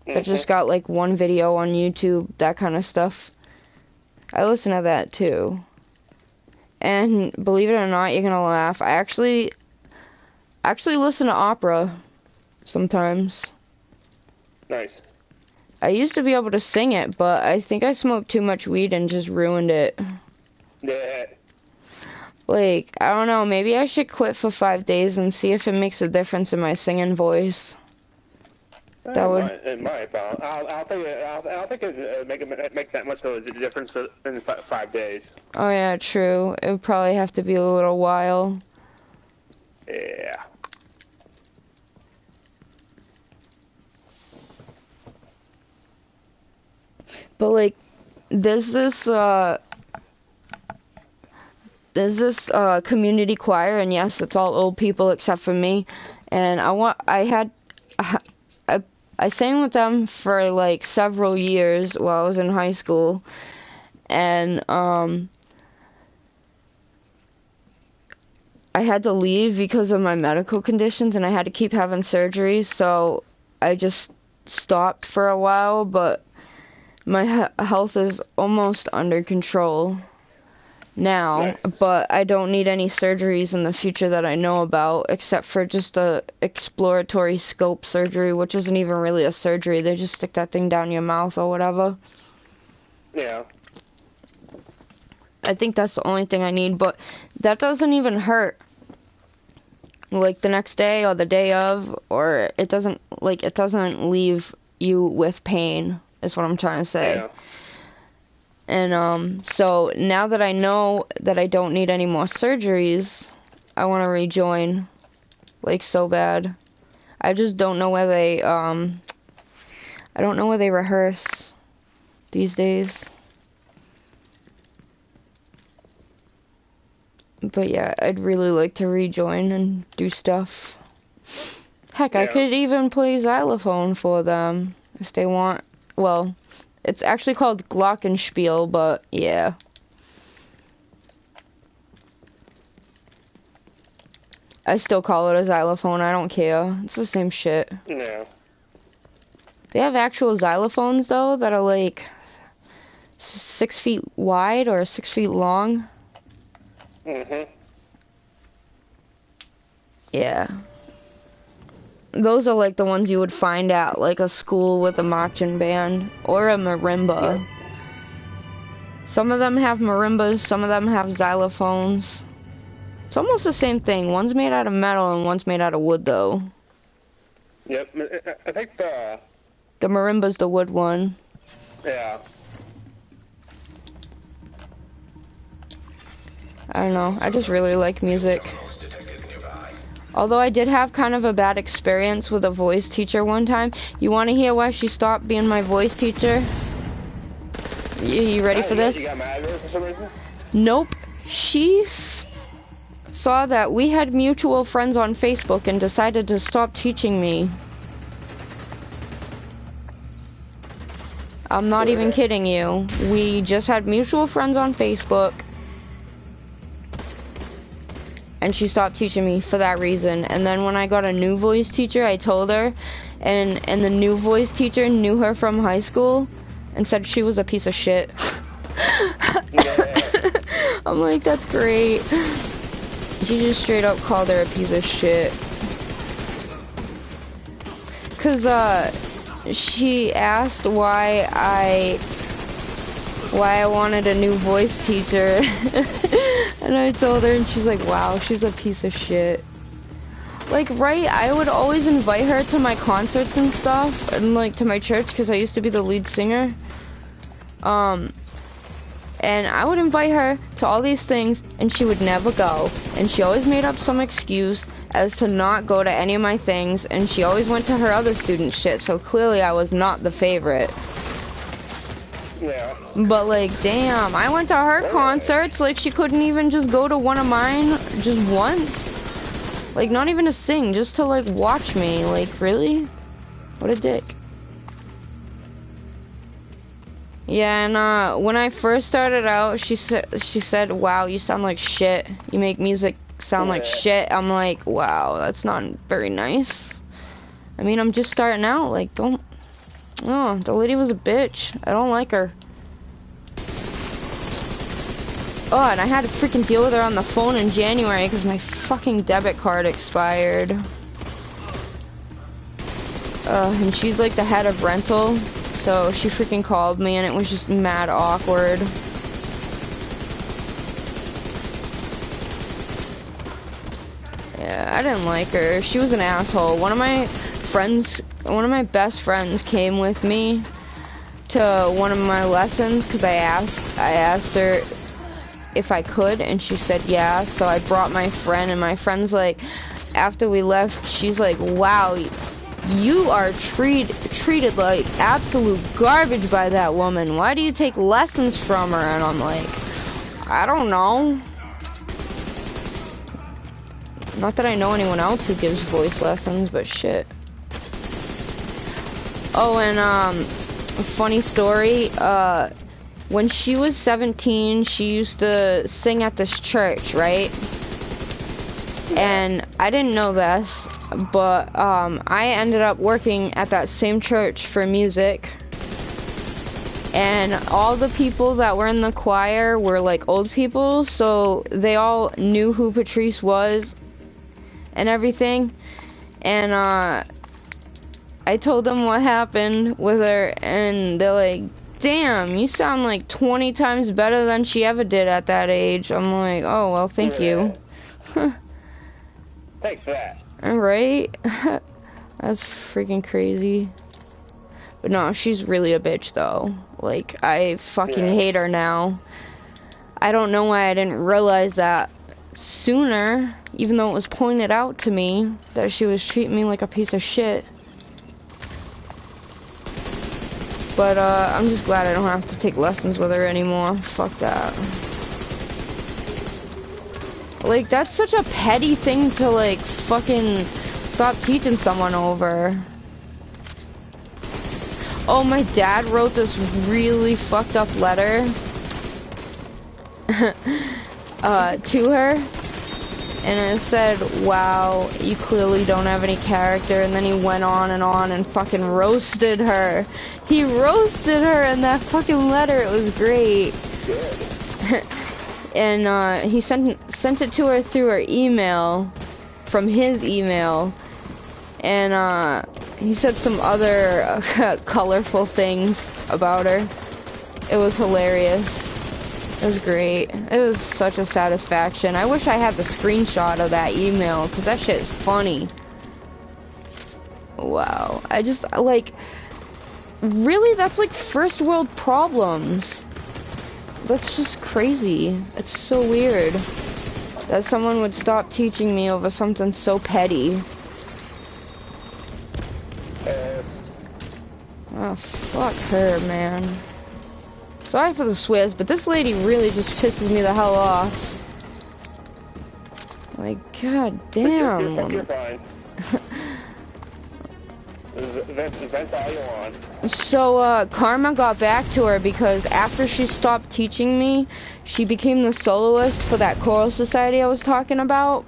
that just got like one video on YouTube, that kind of stuff. I listen to that too. And believe it or not, you're gonna laugh, I actually listen to opera sometimes. Nice. I used to be able to sing it, but I think I smoked too much weed and just ruined it. Yeah. Like, I don't know, maybe I should quit for 5 days and see if it makes a difference in my singing voice. It might, but I don't think it make that much of a difference in 5 days. Oh yeah, true. It would probably have to be a little while. Yeah. But like, there's this community choir, and yes, it's all old people except for me. And I sang with them for like several years while I was in high school, and I had to leave because of my medical conditions, and I had to keep having surgeries, so I just stopped for a while, but my health is almost under control now. Nice. But I don't need any surgeries in the future that I know about, except for just a exploratory scope surgery, which isn't even really a surgery. They just stick that thing down your mouth or whatever. Yeah. I think that's the only thing I need, but that doesn't even hurt. Like the next day or the day of, or it doesn't leave you with pain, is what I'm trying to say. Yeah. And so now that I know that I don't need any more surgeries, I want to rejoin, like, so bad. I just don't know where they rehearse these days. But yeah, I'd really like to rejoin and do stuff. Heck, I Yeah. could even play xylophone for them if they want. Well, it's actually called Glockenspiel, but yeah. I still call it a xylophone, I don't care. It's the same shit. Yeah. They have actual xylophones, though, that are like 6 feet wide or 6 feet long. Mhm. Yeah. Those are like the ones you would find at like a school with a marching band or a marimba. Yeah. Some of them have marimbas, some of them have xylophones. It's almost the same thing. One's made out of metal and one's made out of wood, though. Yep. I think the. The marimba's the wood one. Yeah. I don't know. I just really like music. Terminals detected nearby. Although I did have kind of a bad experience with a voice teacher one time. You want to hear why she stopped being my voice teacher? You ready for this? You got mad at her for some reason? Nope. She saw that we had mutual friends on Facebook and decided to stop teaching me. I'm not even kidding you. We just had mutual friends on Facebook. And she stopped teaching me for that reason. And then when I got a new voice teacher, I told her, and the new voice teacher knew her from high school and said she was a piece of shit. I'm like, that's great. She just straight up called her a piece of shit. Cause she asked why I wanted a new voice teacher. And I told her, and she's like, wow, she's a piece of shit. Like, right, I would always invite her to my concerts and stuff, and like to my church, because I used to be the lead singer. And I would invite her to all these things, and she would never go. And she always made up some excuse as to not go to any of my things, and she always went to her other student shit, so clearly I was not the favorite. Yeah. But like, damn, I went to her concerts, like she couldn't even just go to one of mine just once. Like, not even to sing, just to like watch me. Like, really? What a dick. Yeah, and when I first started out, she said, wow, you sound like shit. You make music sound like shit. I'm like, wow, that's not very nice. I mean, I'm just starting out, like, don't... Oh, the lady was a bitch. I don't like her. Oh, and I had to freaking deal with her on the phone in January because my fucking debit card expired. And she's like the head of rental, so she freaking called me and it was just mad awkward. Yeah, I didn't like her. She was an asshole. One of my best friends came with me to one of my lessons because I asked her if I could, and she said yeah, so I brought my friend, and my friend's like, after we left, she's like, wow, you are treated like absolute garbage by that woman. Why do you take lessons from her? And I'm like, I don't know. Not that I know anyone else who gives voice lessons, but shit. Oh, and a funny story, when she was 17, she used to sing at this church, right? And I didn't know this, but I ended up working at that same church for music. And all the people that were in the choir were like old people, so they all knew who Patrice was and everything. And I told them what happened with her, and they're like, damn, you sound like 20 times better than she ever did at that age. I'm like, oh, well, thank you. Take that. Alright. That's freaking crazy. But no, she's really a bitch, though. Like, I fucking hate her now. I don't know why I didn't realize that sooner, even though it was pointed out to me that she was treating me like a piece of shit. But, I'm just glad I don't have to take lessons with her anymore. Fuck that. Like, that's such a petty thing to, like, fucking stop teaching someone over. Oh, my dad wrote this really fucked up letter to her, and it said, wow, you clearly don't have any character, and then he went on and fucking roasted her. He roasted her in that fucking letter. It was great. And he sent it to her through her email, from his email, and he said some other colorful things about her. It was hilarious. It was great. It was such a satisfaction. I wish I had the screenshot of that email, because that shit is funny. Wow. I just, like, really, that's like first world problems. That's just crazy. It's so weird that someone would stop teaching me over something so petty. Oh, fuck her, man. Sorry for the swears, but this lady really just pisses me the hell off. Like, god damn. You're fine. That's all you want. So, Karma got back to her because after she stopped teaching me, she became the soloist for that choral society I was talking about.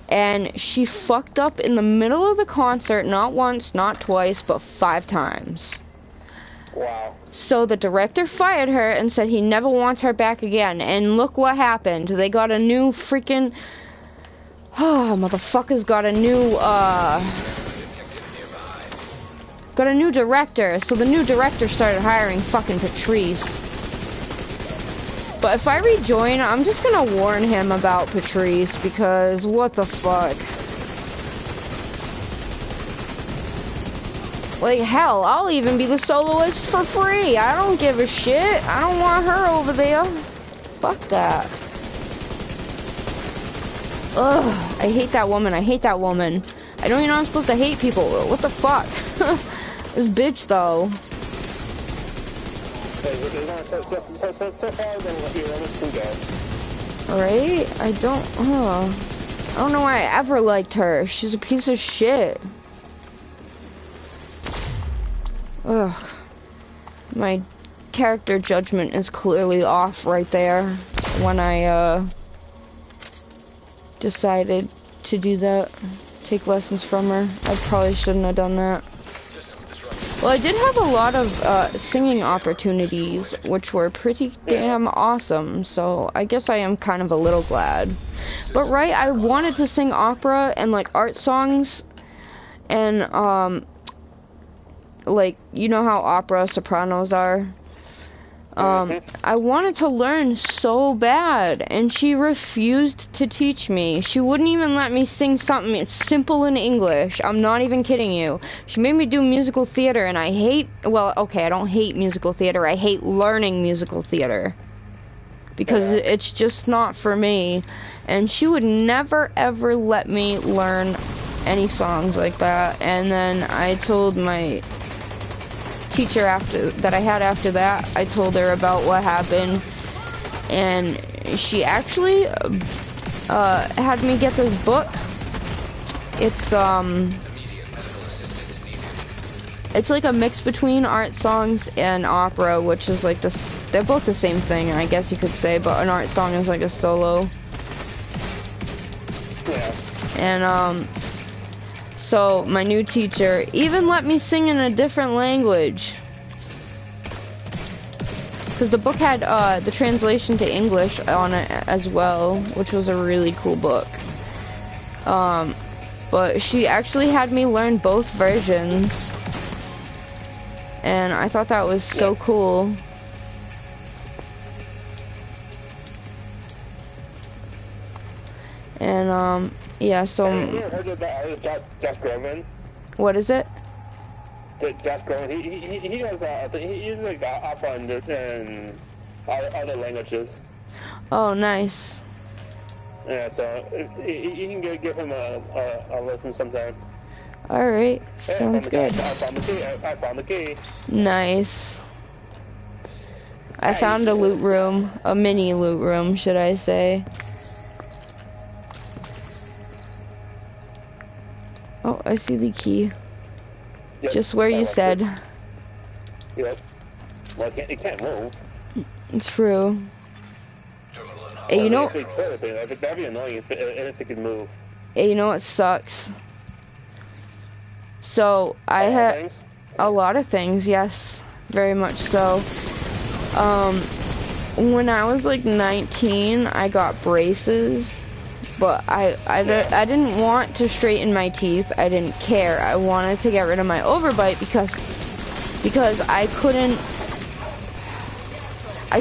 And she fucked up in the middle of the concert, not once, not twice, but 5 times. Wow. So the director fired her and said he never wants her back again. And look what happened. They got a new freaking... Oh, motherfuckers got a new, got a new director. So the new director started hiring fucking Patrice. But if I rejoin, I'm just gonna warn him about Patrice, because what the fuck? Like, hell, I'll even be the soloist for free. I don't give a shit. I don't want her over there. Fuck that. Ugh, I hate that woman. I hate that woman. I know you're not supposed to hate people. What the fuck? This bitch, though. Alright? I don't know why I ever liked her. She's a piece of shit. Ugh. My character judgment is clearly off right there when I decided to do that. Take lessons from her. I probably shouldn't have done that. Well, I did have a lot of singing opportunities, which were pretty damn awesome, so I guess I am kind of a little glad. But right, I wanted to sing opera and like art songs, and like, you know how opera sopranos are? I wanted to learn so bad, and she refused to teach me. She wouldn't even let me sing something simple in English. I'm not even kidding you. She made me do musical theater, and I hate, well, okay, I don't hate musical theater. I hate learning musical theater, because it's just not for me. And she would never, ever let me learn any songs like that. And then I told my teacher after that, I told her about what happened, and she actually had me get this book. It's like a mix between art songs and opera, which is like this, they're both the same thing, I guess you could say, but an art song is like a solo. And so my new teacher even let me sing in a different language, because the book had the translation to English on it as well, which was a really cool book. But she actually had me learn both versions. And I thought that was so cool. And yeah, so Have you ever heard of that artist Josh Groban? what is it? Josh Groban, he does he's like up on other languages. Oh, nice. Yeah, so you can give him a listen sometime. All right, Yeah, sounds good. I found the key. Nice. I found a loot room, a mini loot room, should I say. Oh, I see the key. Yep, Just where I you left said. it. Yep. Well, it can't move. It's true. Terminal in Hey, you know, If it could, that'd be annoying if it could move. hey, you know what sucks? So, I had Things? a lot of things, yes, very much so. When I was like 19, I got braces, but I didn't want to straighten my teeth. I didn't care. I wanted to get rid of my overbite because I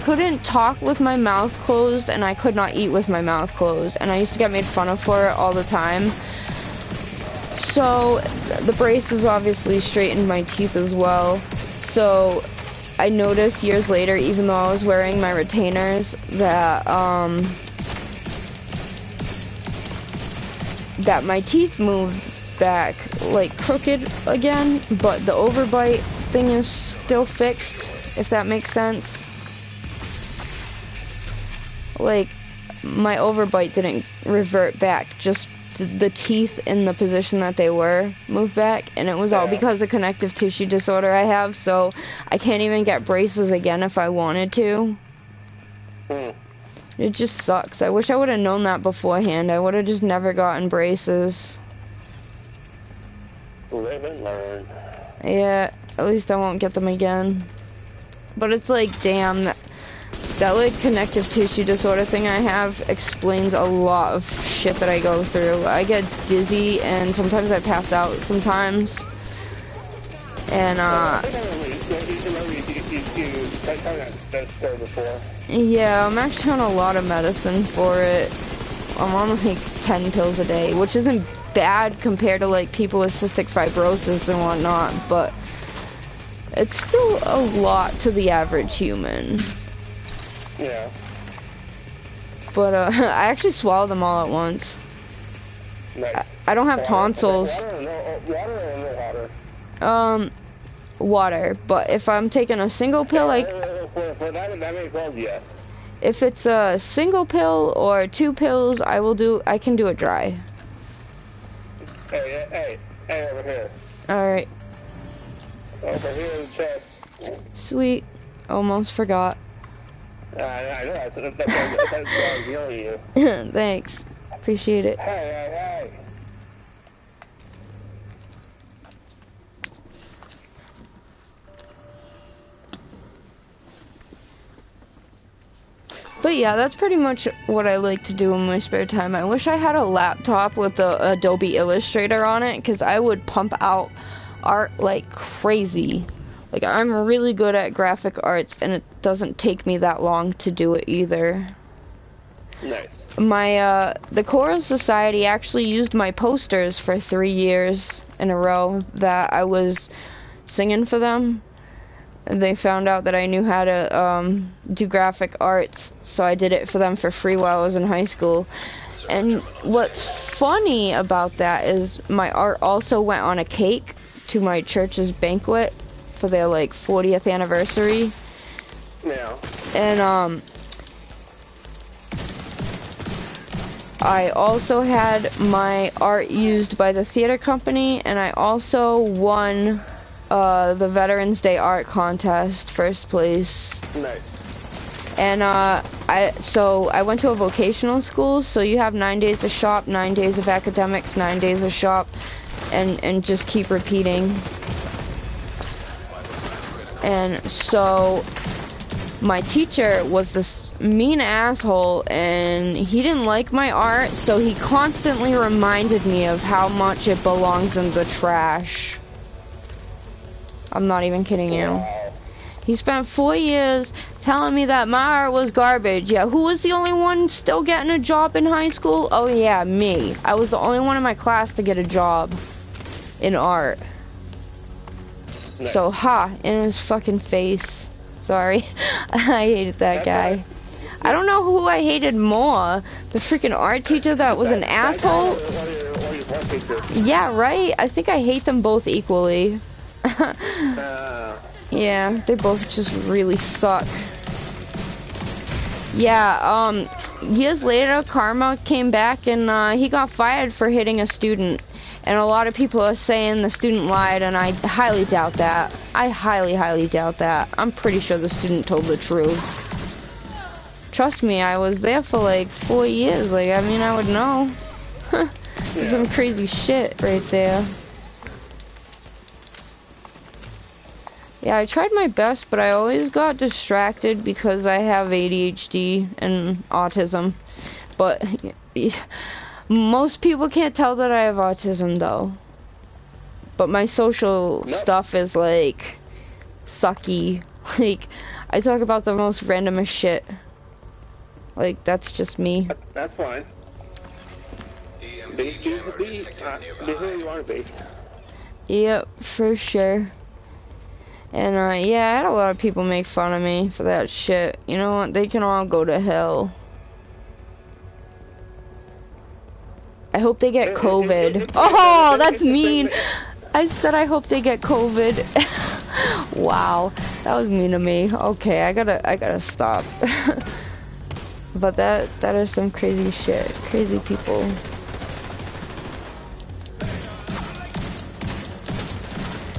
couldn't talk with my mouth closed, and I could not eat with my mouth closed, and I used to get made fun of for it all the time. So the braces obviously straightened my teeth as well. So I noticed years later, even though I was wearing my retainers, that that my teeth moved back like crooked again, but the overbite thing is still fixed, if that makes sense. Like, my overbite didn't revert back, just the teeth in the position that they were moved back, and it was all because of connective tissue disorder I have, so I can't even get braces again if I wanted to. It just sucks. I wish I would have known that beforehand. I would have just never gotten braces. Live and learn. Yeah, at least I won't get them again. But it's like, damn, that like connective tissue disorder thing I have explains a lot of shit that I go through. I get dizzy and sometimes I pass out sometimes. And yeah, I'm actually on a lot of medicine for it. I'm on like 10 pills a day, which isn't bad compared to like people with cystic fibrosis and whatnot, but it's still a lot to the average human. Yeah. But I actually swallow them all at once. Nice. I don't have tonsils. Water or no water? Water. But if I'm taking a single pill, like For that many pills, yes. if it's a single pill or 2 pills, I can do it dry. Hey, over here. All right. Over here in the chest. Sweet. Almost forgot. I know, that's why I was yelling at you. Thanks. Appreciate it. Hey. But yeah, that's pretty much what I like to do in my spare time. I wish I had a laptop with the Adobe Illustrator on it, because I would pump out art like crazy. Like, I'm really good at graphic arts, and it doesn't take me that long to do it either. Nice. The Choral Society actually used my posters for 3 years in a row that I was singing for them. And they found out that I knew how to do graphic arts, so I did it for them for free while I was in high school. And what's funny about that is my art also went on a cake to my church's banquet for their like 40th anniversary. Yeah. And I also had my art used by the theater company, and I also won the Veterans Day art contest, first place. Nice. And I went to a vocational school, so you have 9 days of shop, 9 days of academics, 9 days of shop, and just keep repeating. And so my teacher was this mean asshole, and he didn't like my art, so he constantly reminded me of how much it belongs in the trash. I'm not even kidding you. Wow. He spent 4 years telling me that my art was garbage. Yeah, who was the only one still getting a job in high school? Oh yeah, me. I was the only one in my class to get a job in art. Nice. So, in his fucking face. Sorry. I hated that guy. I don't know who I hated more. The freaking art teacher that was an asshole. Or your one teacher. Yeah, right? I think I hate them both equally. Yeah, they both just really suck. Yeah, years later, Karma came back and he got fired for hitting a student. And a lot of people are saying the student lied, and I highly doubt that. I highly, highly doubt that. I'm pretty sure the student told the truth. Trust me, I was there for like 4 years. Like, I mean, I would know. There's some crazy shit right there. Yeah, I tried my best, but I always got distracted because I have ADHD and autism. But most people can't tell that I have autism, though. But my social stuff is, like, sucky. Like, I talk about the most randomest shit. Like, that's just me. That's fine. Be who you want to be. Yep, for sure. And, yeah, I had a lot of people make fun of me for that shit. You know what? They can all go to hell. I hope they get COVID. Oh, that's mean. I said I hope they get COVID. Wow, that was mean of me. Okay, I gotta stop. But that is some crazy shit. Crazy people.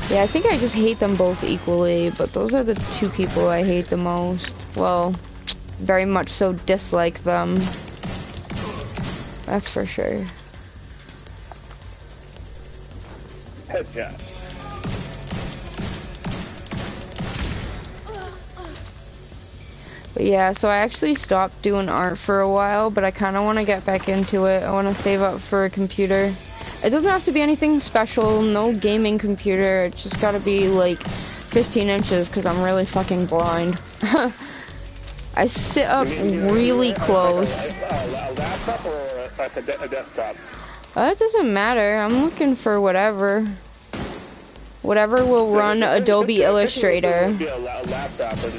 Yeah, I think I just hate them both equally, but those are the two people I hate the most. Well, very much so dislike them. That's for sure. Headshot. But yeah, so I actually stopped doing art for a while, but I kind of want to get back into it. I want to save up for a computer. It doesn't have to be anything special, no gaming computer. It's just got to be like 15 inches because I'm really fucking blind. I sit up really close. A laptop or like a desktop? It doesn't matter. I'm looking for whatever. Whatever will run Adobe Illustrator. Be a laptop and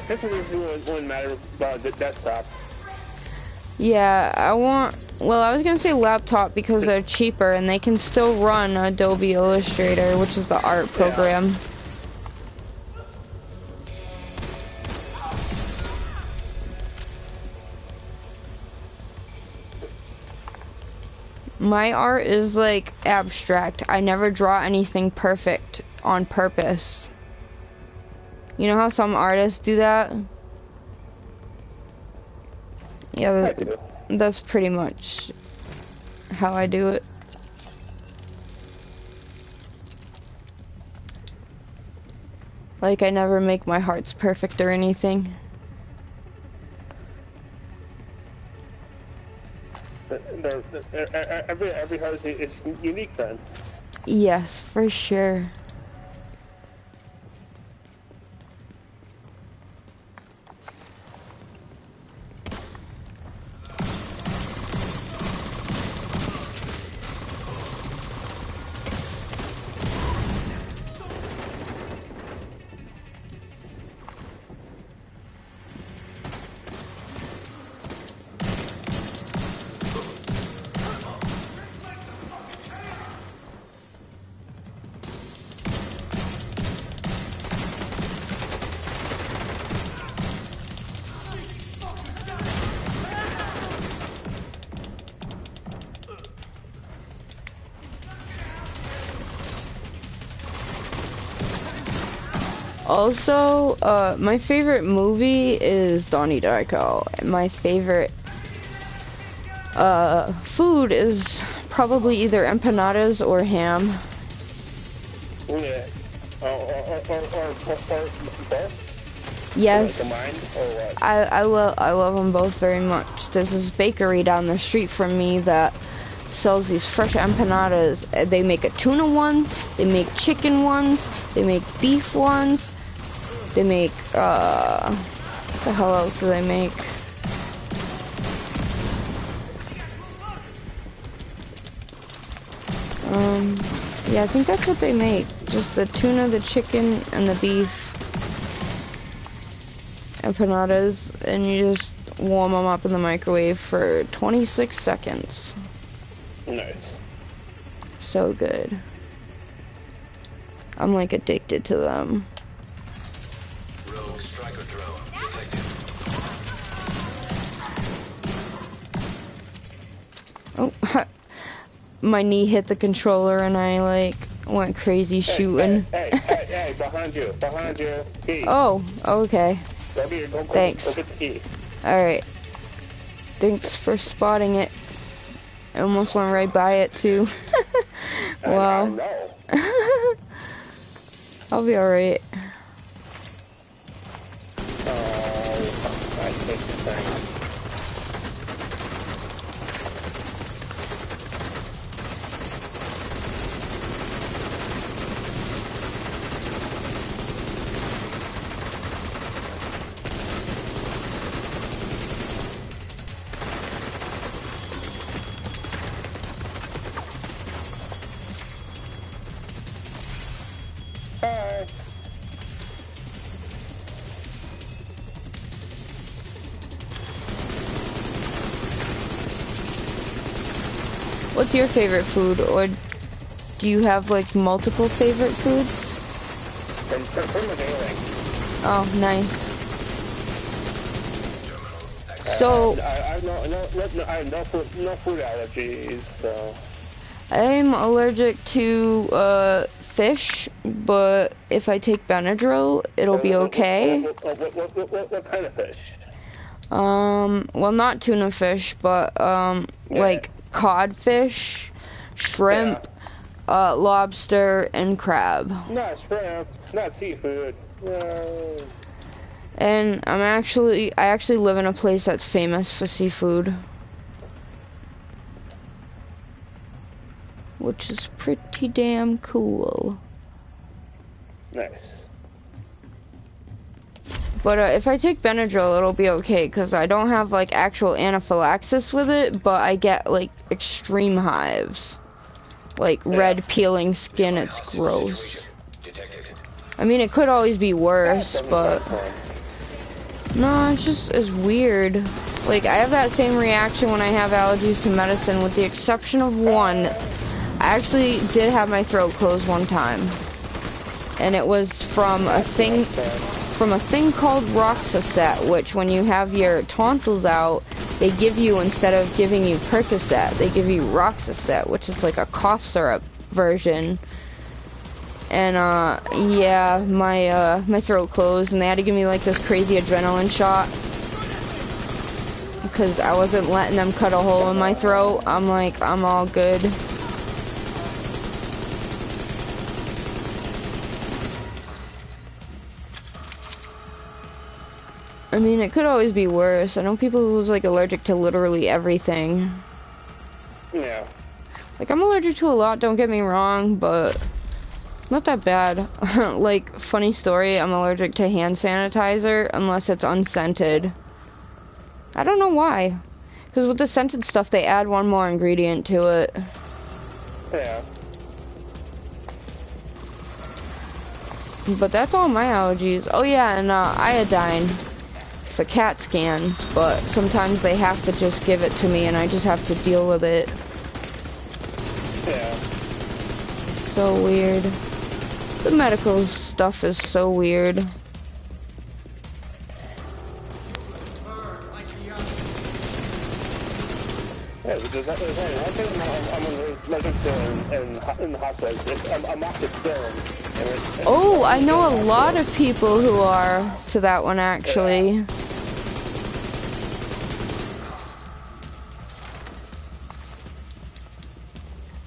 this wouldn't matter about the desktop. Yeah, I was gonna say laptop because they're cheaper and they can still run Adobe Illustrator, which is the art program. My art is like abstract. I never draw anything perfect on purpose. You know how some artists do that? Yeah, that's pretty much how I do it. Like, I never make my hearts perfect or anything. Every heart is unique then. Yes, for sure. Also, my favorite movie is Donnie Darko. My favorite food is probably either empanadas or ham. Yeah. Or both? Yes. Combined, or what? I love them both very much. There's this bakery down the street from me that sells these fresh empanadas. They make a tuna one, they make chicken ones, they make beef ones, they make, what the hell else do they make? Yeah, I think that's what they make. Just the tuna, the chicken, and the beef empanadas, and you just warm them up in the microwave for 26 seconds. Nice. So good. I'm like addicted to them. Rogue striker drone detected. Oh, my knee hit the controller and I like went crazy shooting. Hey, behind you, key. Oh, okay. Go Thanks. Go get the key. Alright. Thanks for spotting it. I almost went right by it too. Wow. I know. I'll be alright. Oh, I hate this thing. Hi. What's your favorite food, or do you have like multiple favorite foods? From the daily. Oh, nice. So I have no food allergies, so. I'm allergic to fish, but if I take Benadryl, it'll be okay. What kind of fish? Well, not tuna fish, but like codfish, shrimp, lobster, and crab. Not shrimp, not seafood. No. And I actually live in a place that's famous for seafood, which is pretty damn cool. Nice. But if I take Benadryl, it'll be okay, because I don't have like actual anaphylaxis with it, but I get like extreme hives. Like red peeling skin, it's gross. Detected. I mean, it could always be worse, but no, it's weird. Like, I have that same reaction when I have allergies to medicine, with the exception of one. I actually did have my throat closed one time, and it was from a thing called Roxaset, which when you have your tonsils out, they give you, instead of giving you Percocet, they give you Roxaset, which is like a cough syrup version. And yeah, my throat closed, and they had to give me like this crazy adrenaline shot because I wasn't letting them cut a hole in my throat. I'm like, I'm all good. I mean, it could always be worse. I know people who's like allergic to literally everything. Yeah. Like, I'm allergic to a lot, don't get me wrong, but not that bad. Like, funny story, I'm allergic to hand sanitizer unless it's unscented. I don't know why. Because with the scented stuff, they add one more ingredient to it. Yeah. But that's all my allergies. Oh yeah, and iodine for CAT scans, but sometimes they have to just give it to me and I just have to deal with it. Yeah. So weird. The medical stuff is so weird. Yeah, because I think I'm allergic to in the hospital. It's amoxicillin. Oh, I know a lot of people who are to that one actually. Yeah.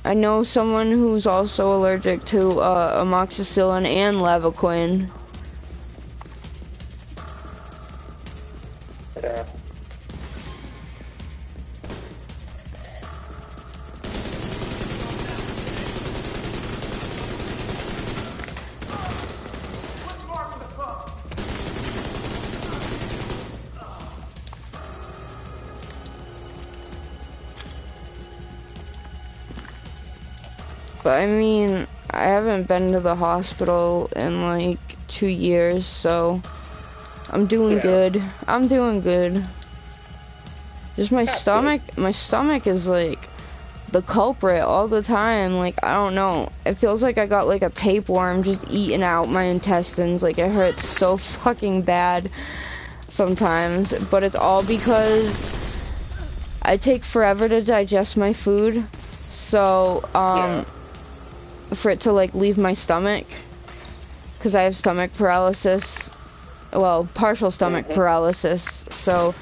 I know someone who's also allergic to amoxicillin and Levaquin. Yeah. But I mean, I haven't been to the hospital in like 2 years, so I'm doing good. I'm doing good. Just my stomach is like the culprit all the time. Like, I don't know. It feels like I got like a tapeworm just eating out my intestines. Like, it hurts so fucking bad sometimes. But it's all because I take forever to digest my food. So, for it to like leave my stomach, because I have stomach paralysis, well, partial stomach paralysis, so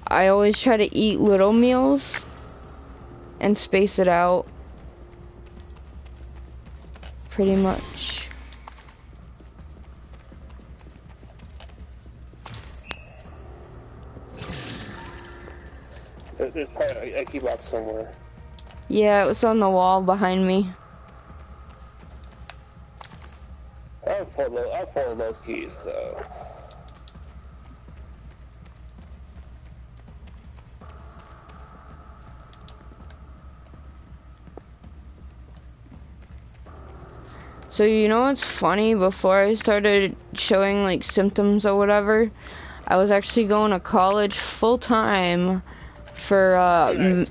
I always try to eat little meals and space it out pretty much. There's probably a key box somewhere. Yeah, it was on the wall behind me. I'll follow those keys, though. So you know what's funny? Before I started showing like symptoms or whatever, I was actually going to college full time for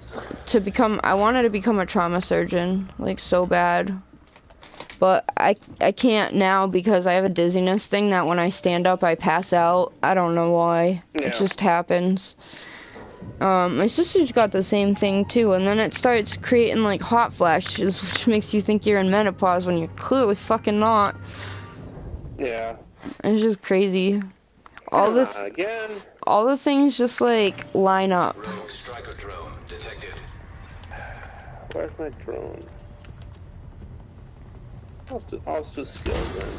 to become. I wanted to become a trauma surgeon, like so bad. But I can't now because I have a dizziness thing that when I stand up I pass out. I don't know why. Yeah. It just happens. My sister's got the same thing too, and then it starts creating like hot flashes, which makes you think you're in menopause when you're clearly fucking not. Yeah. It's just crazy. All the things just like line up. Rogue striker drone detected. Where's my drone? I'll just do skills then.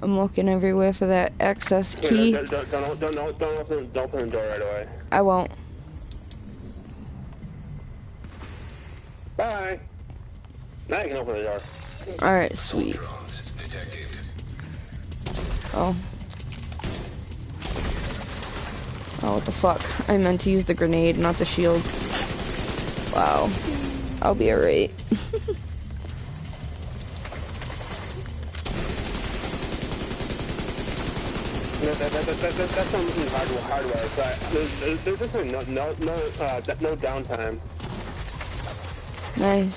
I'm looking everywhere for that access key. Don't open the door right away. I won't. Bye. Now you can open the door. Alright, sweet. Drones detected. Oh. Oh, what the fuck? I meant to use the grenade, not the shield. Wow. I'll be alright. That's not looking hardware. So there's just like no downtime. Nice.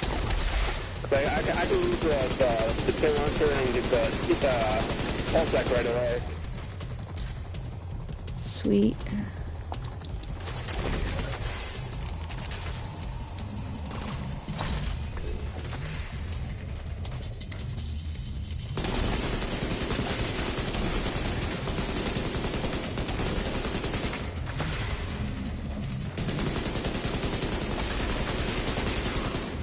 So I can use the pin launcher and get the pulse back right away. Sweet.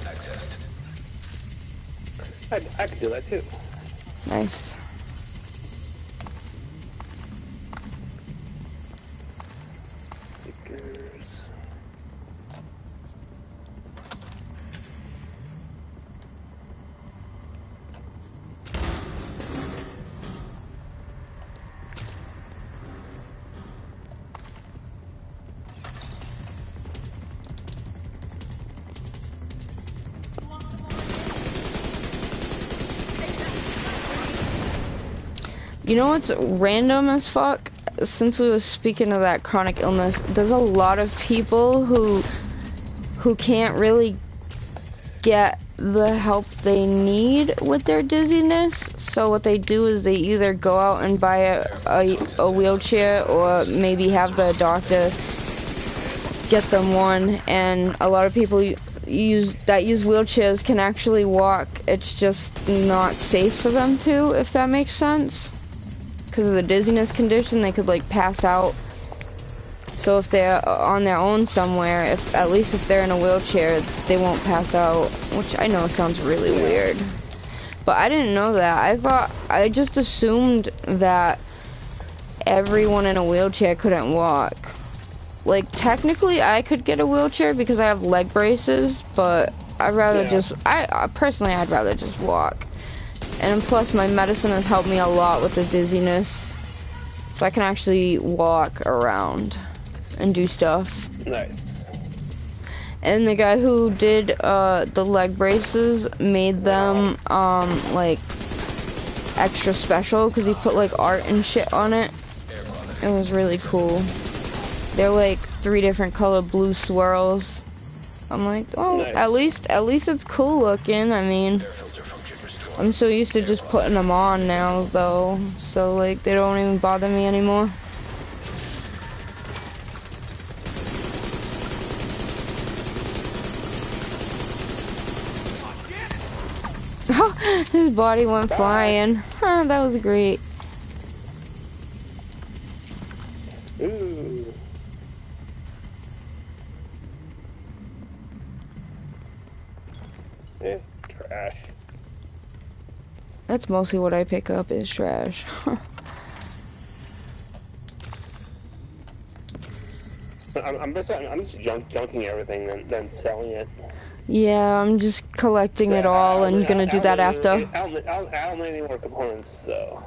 Accessed. I could do that too. Nice. Stickers. You know what's random as fuck? Since we was speaking of that chronic illness, there's a lot of people who can't really get the help they need with their dizziness. So what they do is they either go out and buy a wheelchair, or maybe have the doctor get them one. And a lot of people use wheelchairs can actually walk. It's just not safe for them to, if that makes sense. Because of the dizziness condition, they could like pass out. So if they're on their own somewhere, at least if they're in a wheelchair, they won't pass out. Which I know sounds really weird, but I didn't know that. I just assumed that everyone in a wheelchair couldn't walk. Like technically, I could get a wheelchair because I have leg braces, but I'd rather personally, I'd rather just walk. And plus, my medicine has helped me a lot with the dizziness, so I can actually walk around. and do stuff. Nice. And the guy who did the leg braces made them like extra special because he put like art and shit on it. It was really cool. They're like 3 different color blue swirls. I'm like, oh, nice. at least it's cool looking. I mean, I'm so used to just putting them on now though, so like they don't even bother me anymore. His body went flying. Huh, that was great. Ooh. Trash. That's mostly what I pick up is trash. I'm just junking everything then selling it. Yeah, I'm just collecting it all and gonna do that after. I don't need any more components, so.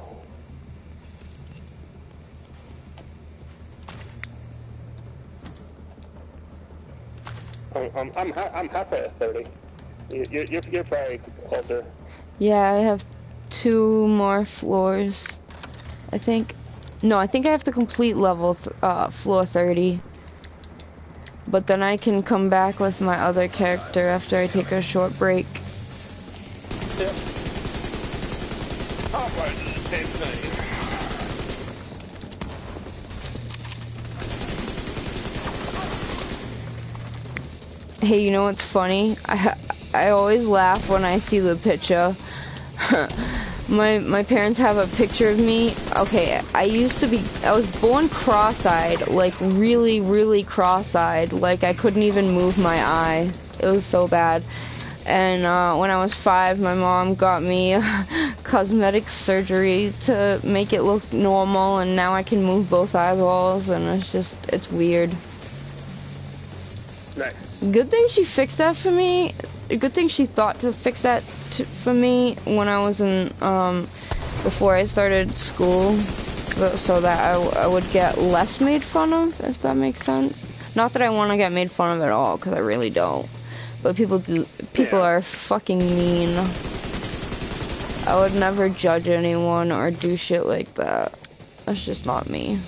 I'm happy at 30. You're probably closer. Yeah, I have 2 more floors. I think. No, I think I have to complete level floor 30. But then I can come back with my other character after I take a short break. Yep. I'll probably do the same thing. Hey, you know what's funny? I always laugh when I see the picture. My parents have a picture of me. Okay, I was born cross-eyed, like really, really cross-eyed. Like I couldn't even move my eye. It was so bad. And when I was 5, my mom got me cosmetic surgery to make it look normal, and now I can move both eyeballs, and it's weird. Nice. Good thing she fixed that for me. Good thing she thought to fix that for me when I was in, before I started school, so that I would get less made fun of, if that makes sense. Not that I want to get made fun of at all, because I really don't. But people are fucking mean. I would never judge anyone or do shit like that. That's just not me.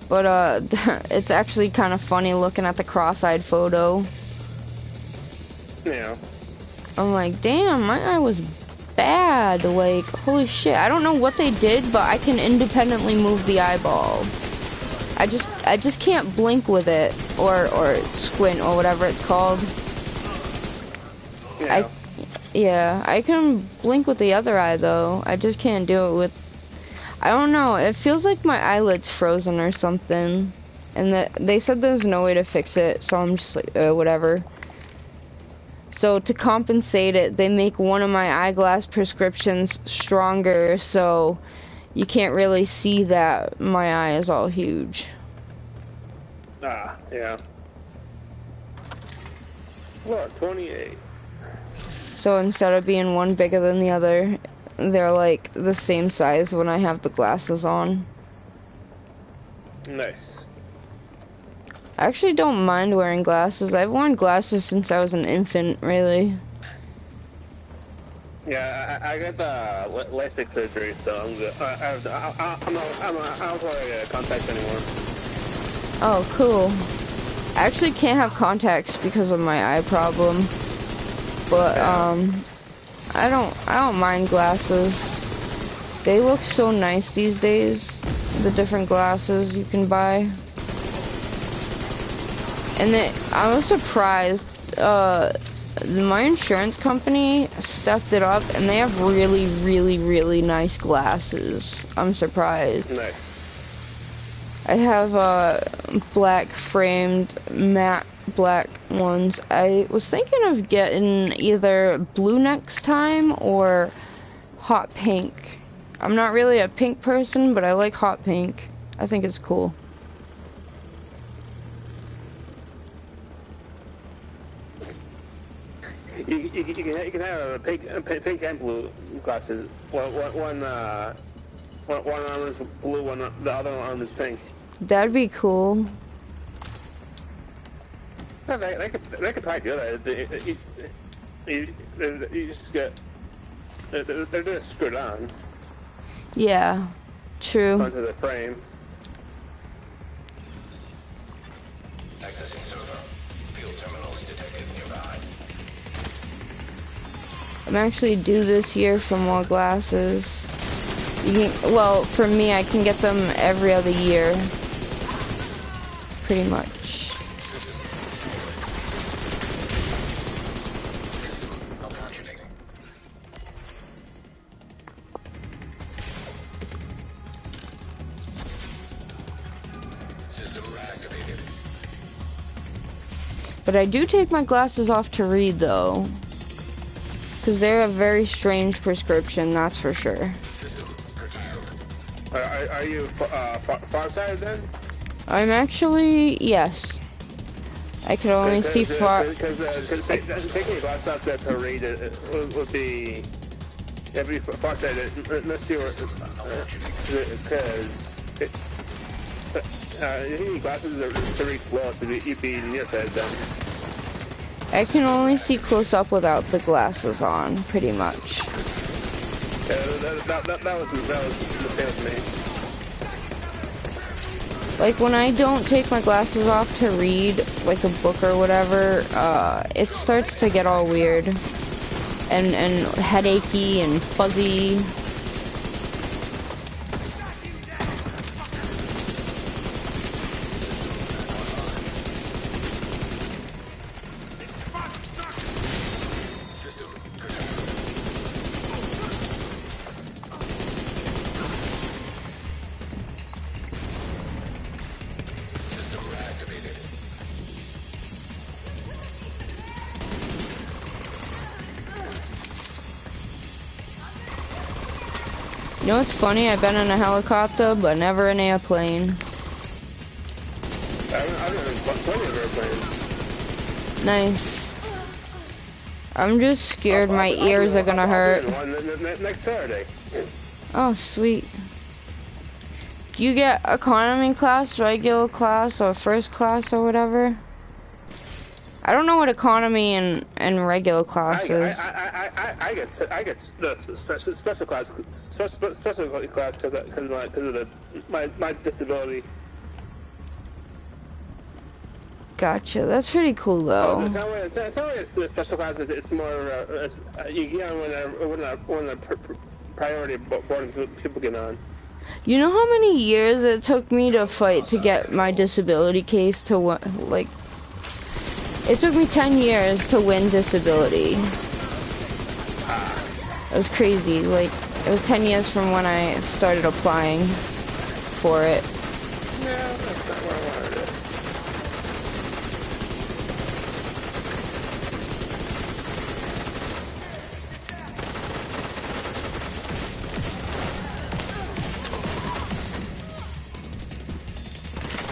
But, it's actually kind of funny looking at the cross-eyed photo. Yeah. I'm like, damn, my eye was bad. Like, holy shit. I don't know what they did, but I can independently move the eyeball. I just can't blink with it, or squint, or whatever it's called. Yeah. I can blink with the other eye, though. I just can't do it with... I don't know, it feels like my eyelid's frozen or something. And they said there's no way to fix it, so I'm just like, whatever. So to compensate it, they make one of my eyeglass prescriptions stronger, so you can't really see that my eye is all huge. Ah, yeah. Look, 28. So instead of being one bigger than the other, they're like the same size when I have the glasses on. Nice. I actually don't mind wearing glasses. I've worn glasses since I was an infant, really. Yeah, I got the LASIK surgery, so I'm good. I don't wear contacts anymore. Oh, cool. I actually can't have contacts because of my eye problem. But I don't mind glasses. They look so nice these days. The different glasses you can buy. And I was surprised, my insurance company stepped it up, and they have really, really, really nice glasses. I'm surprised. Nice. I have, black framed, matte black ones. I was thinking of getting either blue next time, or hot pink. I'm not really a pink person, but I like hot pink. I think it's cool. You can have pink and blue glasses. One arm is blue, the other arm is pink. That'd be cool. No, they could probably do that. You just get they're just screwed on Yeah, true. onto the frame. Accessing server. Field terminals detected nearby. I'm actually due this year for more glasses. You can, well, for me, I can get them every other year. Pretty much. Malfunctioning. System reactivated. But I do take my glasses off to read, though. Because they're a very strange prescription, that's for sure. System curtailed. Are you farsighted then? I'm actually, yes. I can only see far. Because taking your glasses off to read it would be every farsighted unless you were because you need glasses to read close, so you'd be nearsighted then. I can only see close up without the glasses on, pretty much. Yeah, that was the same with me. Like when I don't take my glasses off to read, like a book or whatever, it starts to get all weird. And headachy and fuzzy. System curtailed. System reactivated. You know what's funny? I've been in a helicopter, but never an airplane. I've been in plenty of airplanes. Nice. I'm just scared my ears are gonna hurt. Next Saturday. Oh, sweet. Do you get economy class, regular class, or first class, or whatever? I don't know what economy and regular class is. I get the special class because of my disability. Gotcha. That's pretty cool, though. It's not really a special class. It's more you get on when the priority boarding people get on. You know how many years it took me to fight to get my disability case to like? It took me 10 years to win disability. It was crazy. Like, it was 10 years from when I started applying for it. No, that's not where I wanted it.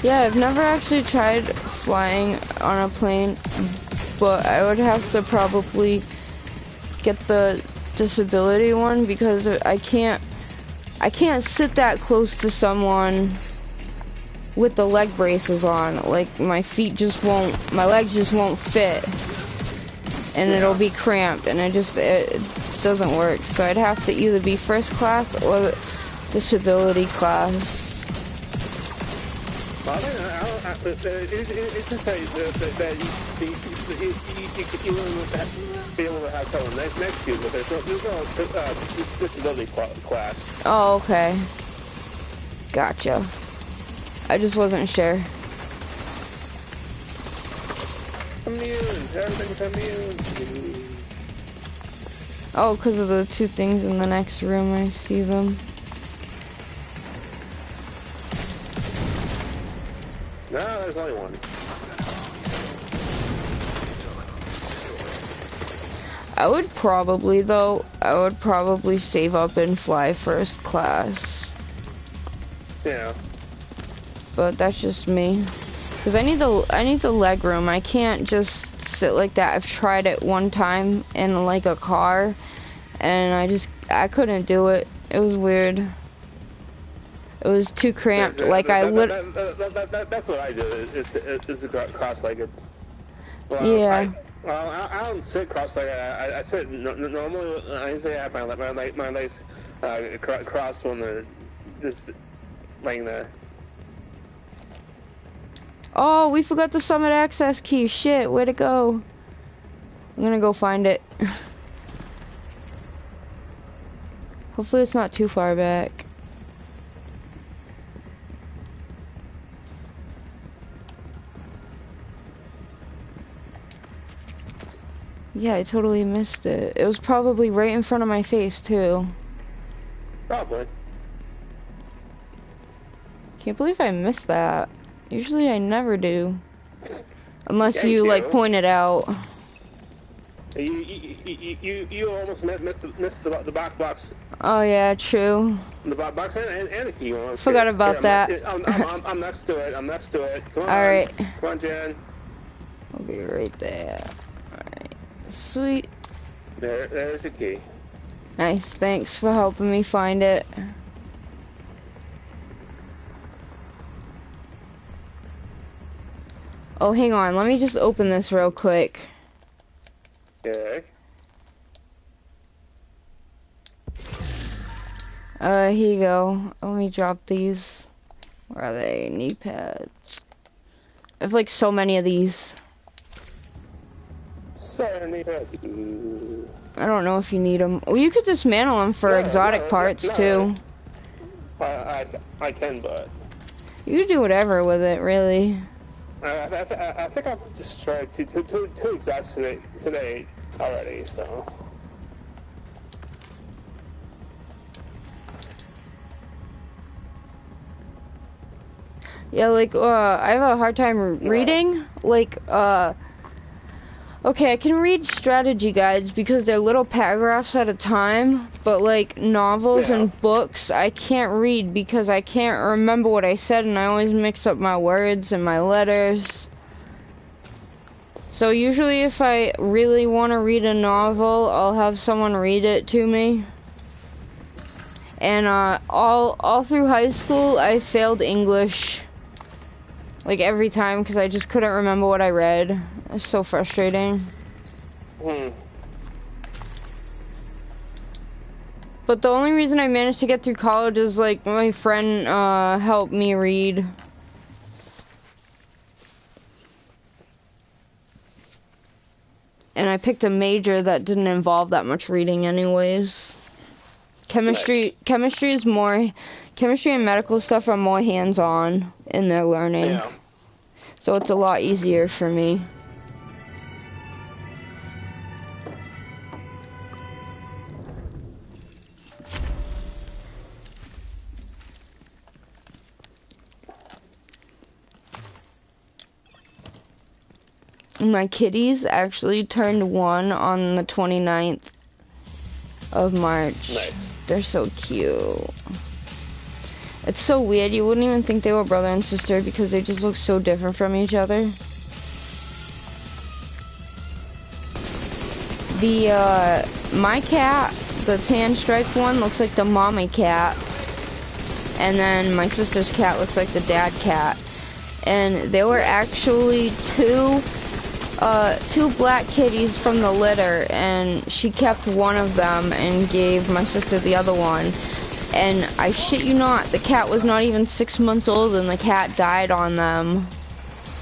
Yeah, I've never actually tried flying on a plane, but I would have to probably get the disability one because I can't sit that close to someone with the leg braces on. Like my legs just won't fit, and it'll be cramped, and it doesn't work. So I'd have to either be first class or disability class. Well, it's just that you wouldn't be able to have someone next to you, but there's no disability class. Oh, okay. Gotcha. I just wasn't sure. Immune. Everything's immune. Oh, because of the two things in the next room, I see them. No, there's only one. I would probably save up and fly first class. Yeah. But that's just me. Because I need the leg room. I can't just sit like that. I've tried it one time in like a car, and I couldn't do it. It was weird. It was too cramped. Like that's what I do. Is the cross-legged. Well, yeah. I don't sit cross-legged. I sit normally. I usually have my legs crossed when they're just laying there. Oh, we forgot the summit access key. Shit, way to go. I'm gonna go find it. Hopefully it's not too far back. Yeah, I totally missed it. It was probably right in front of my face, too. Probably. Can't believe I missed that. Usually I never do. Unless Yeah, you, you like, do. point it out. You almost missed the box. Oh, yeah, true. The box and the key. Forgot about that. I'm next to it. I'm next to it. Come on. Alright. Come on, Jen. I'll be right there. Alright. Sweet. There's the key. Nice, thanks for helping me find it. Oh, hang on, let me just open this real quick. Okay. Here you go. Let me drop these. Where are they? Knee pads. I have like so many of these. Sorry, I don't know if you need them. Well, you could dismantle them for exotic parts too. I can, but You could do whatever with it, really. I think I've destroyed two exotics today already. So. Yeah, like, I have a hard time reading. Like, okay, I can read strategy guides because they're little paragraphs at a time, but like novels and books, I can't read because I can't remember what I said and I always mix up my words and my letters. So usually if I really want to read a novel, I'll have someone read it to me. And all through high school, I failed English. Like every time, because I just couldn't remember what I read. It's so frustrating. But the only reason I managed to get through college is like my friend helped me read. And I picked a major that didn't involve that much reading anyways. Chemistry is more, chemistry and medical stuff are more hands-on in their learning. Yeah. So it's a lot easier for me. My kitties actually turned 1 on the 29th of March. Nice. They're so cute. It's so weird. You wouldn't even think they were brother and sister because they just look so different from each other. My cat, the tan striped one, looks like the mommy cat. And then my sister's cat looks like the dad cat. And there were actually two black kitties from the litter, and she kept one of them and gave my sister the other one. And I shit you not, the cat was not even 6 months old and the cat died on them.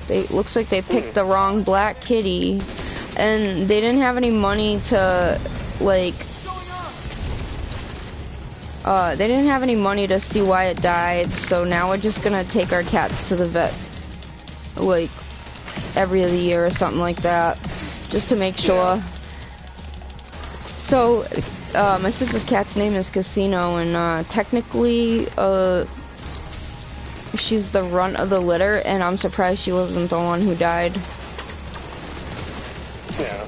Looks like they picked the wrong black kitty, and they didn't have any money to, like, they didn't have any money to see why it died, so now we're just gonna take our cats to the vet, like, every other year or something like that, just to make sure. So, my sister's cat's name is Casino, and technically, she's the runt of the litter, and I'm surprised she wasn't the one who died. Yeah.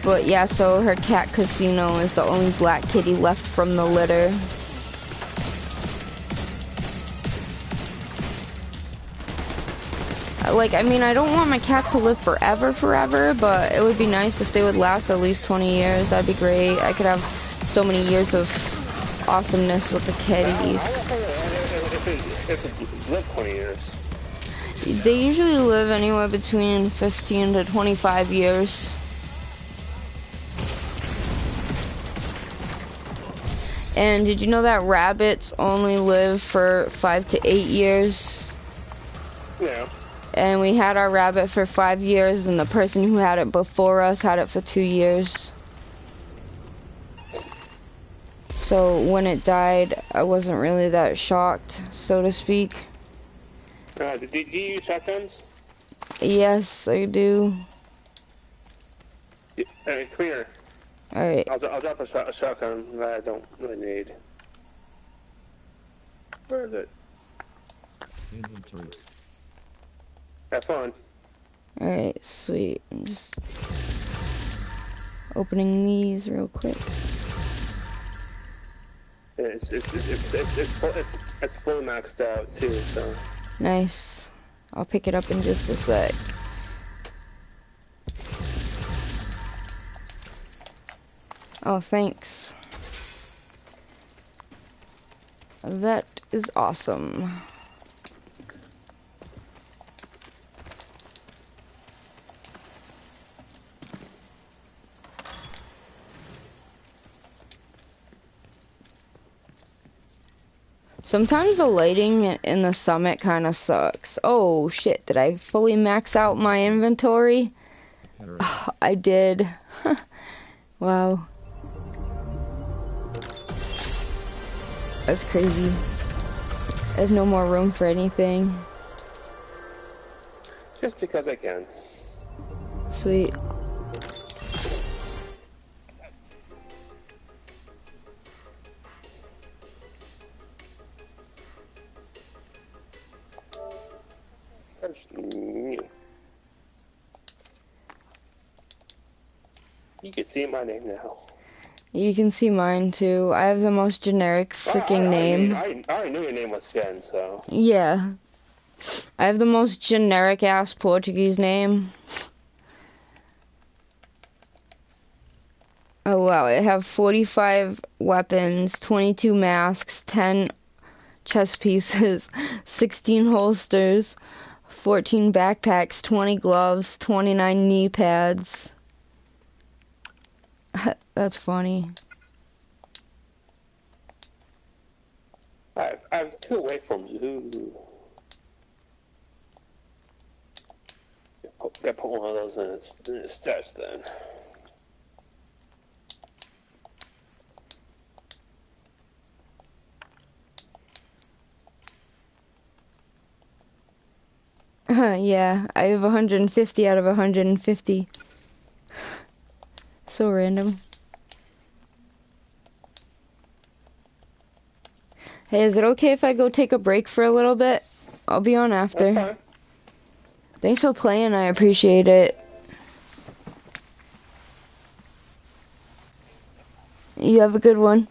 But yeah, so her cat Casino is the only black kitty left from the litter. I like, I mean, I don't want my cats to live forever, but it would be nice if they would last at least 20 years. That'd be great. I could have so many years of awesomeness with the kitties. If it live 20 years. They usually live anywhere between 15 to 25 years. And did you know that rabbits only live for 5 to 8 years? Yeah. And we had our rabbit for 5 years, and the person who had it before us had it for 2 years. So when it died, I wasn't really that shocked, so to speak. Do you use shotguns? Yes, I do. Come here. Alright. I'll drop a shotgun that I don't really need. Where is it? Inventory. Have fun. Alright, sweet. I'm just opening these real quick. It's fully maxed out too, so. Nice. I'll pick it up in just a sec. Oh, thanks. That is awesome. Sometimes the lighting in the summit kind of sucks. Oh shit, did I fully max out my inventory? Oh, I did. Wow. That's crazy. There's no more room for anything. Just because I can. Sweet. You can see my name now. You can see mine too. I have the most generic freaking name. I already knew your name was Jen, so. Yeah. I have the most generic ass Portuguese name. Oh wow, I have 45 weapons, 22 masks, 10 chest pieces, 16 holsters, 14 backpacks, 20 gloves, 29 knee pads. That's funny. I have 2 away from you. Gotta put one of those in its stash then. Yeah, I have 150 out of 150. So random. Hey, is it okay if I go take a break for a little bit? I'll be on after. That's fine. Thanks for playing, I appreciate it. You have a good one.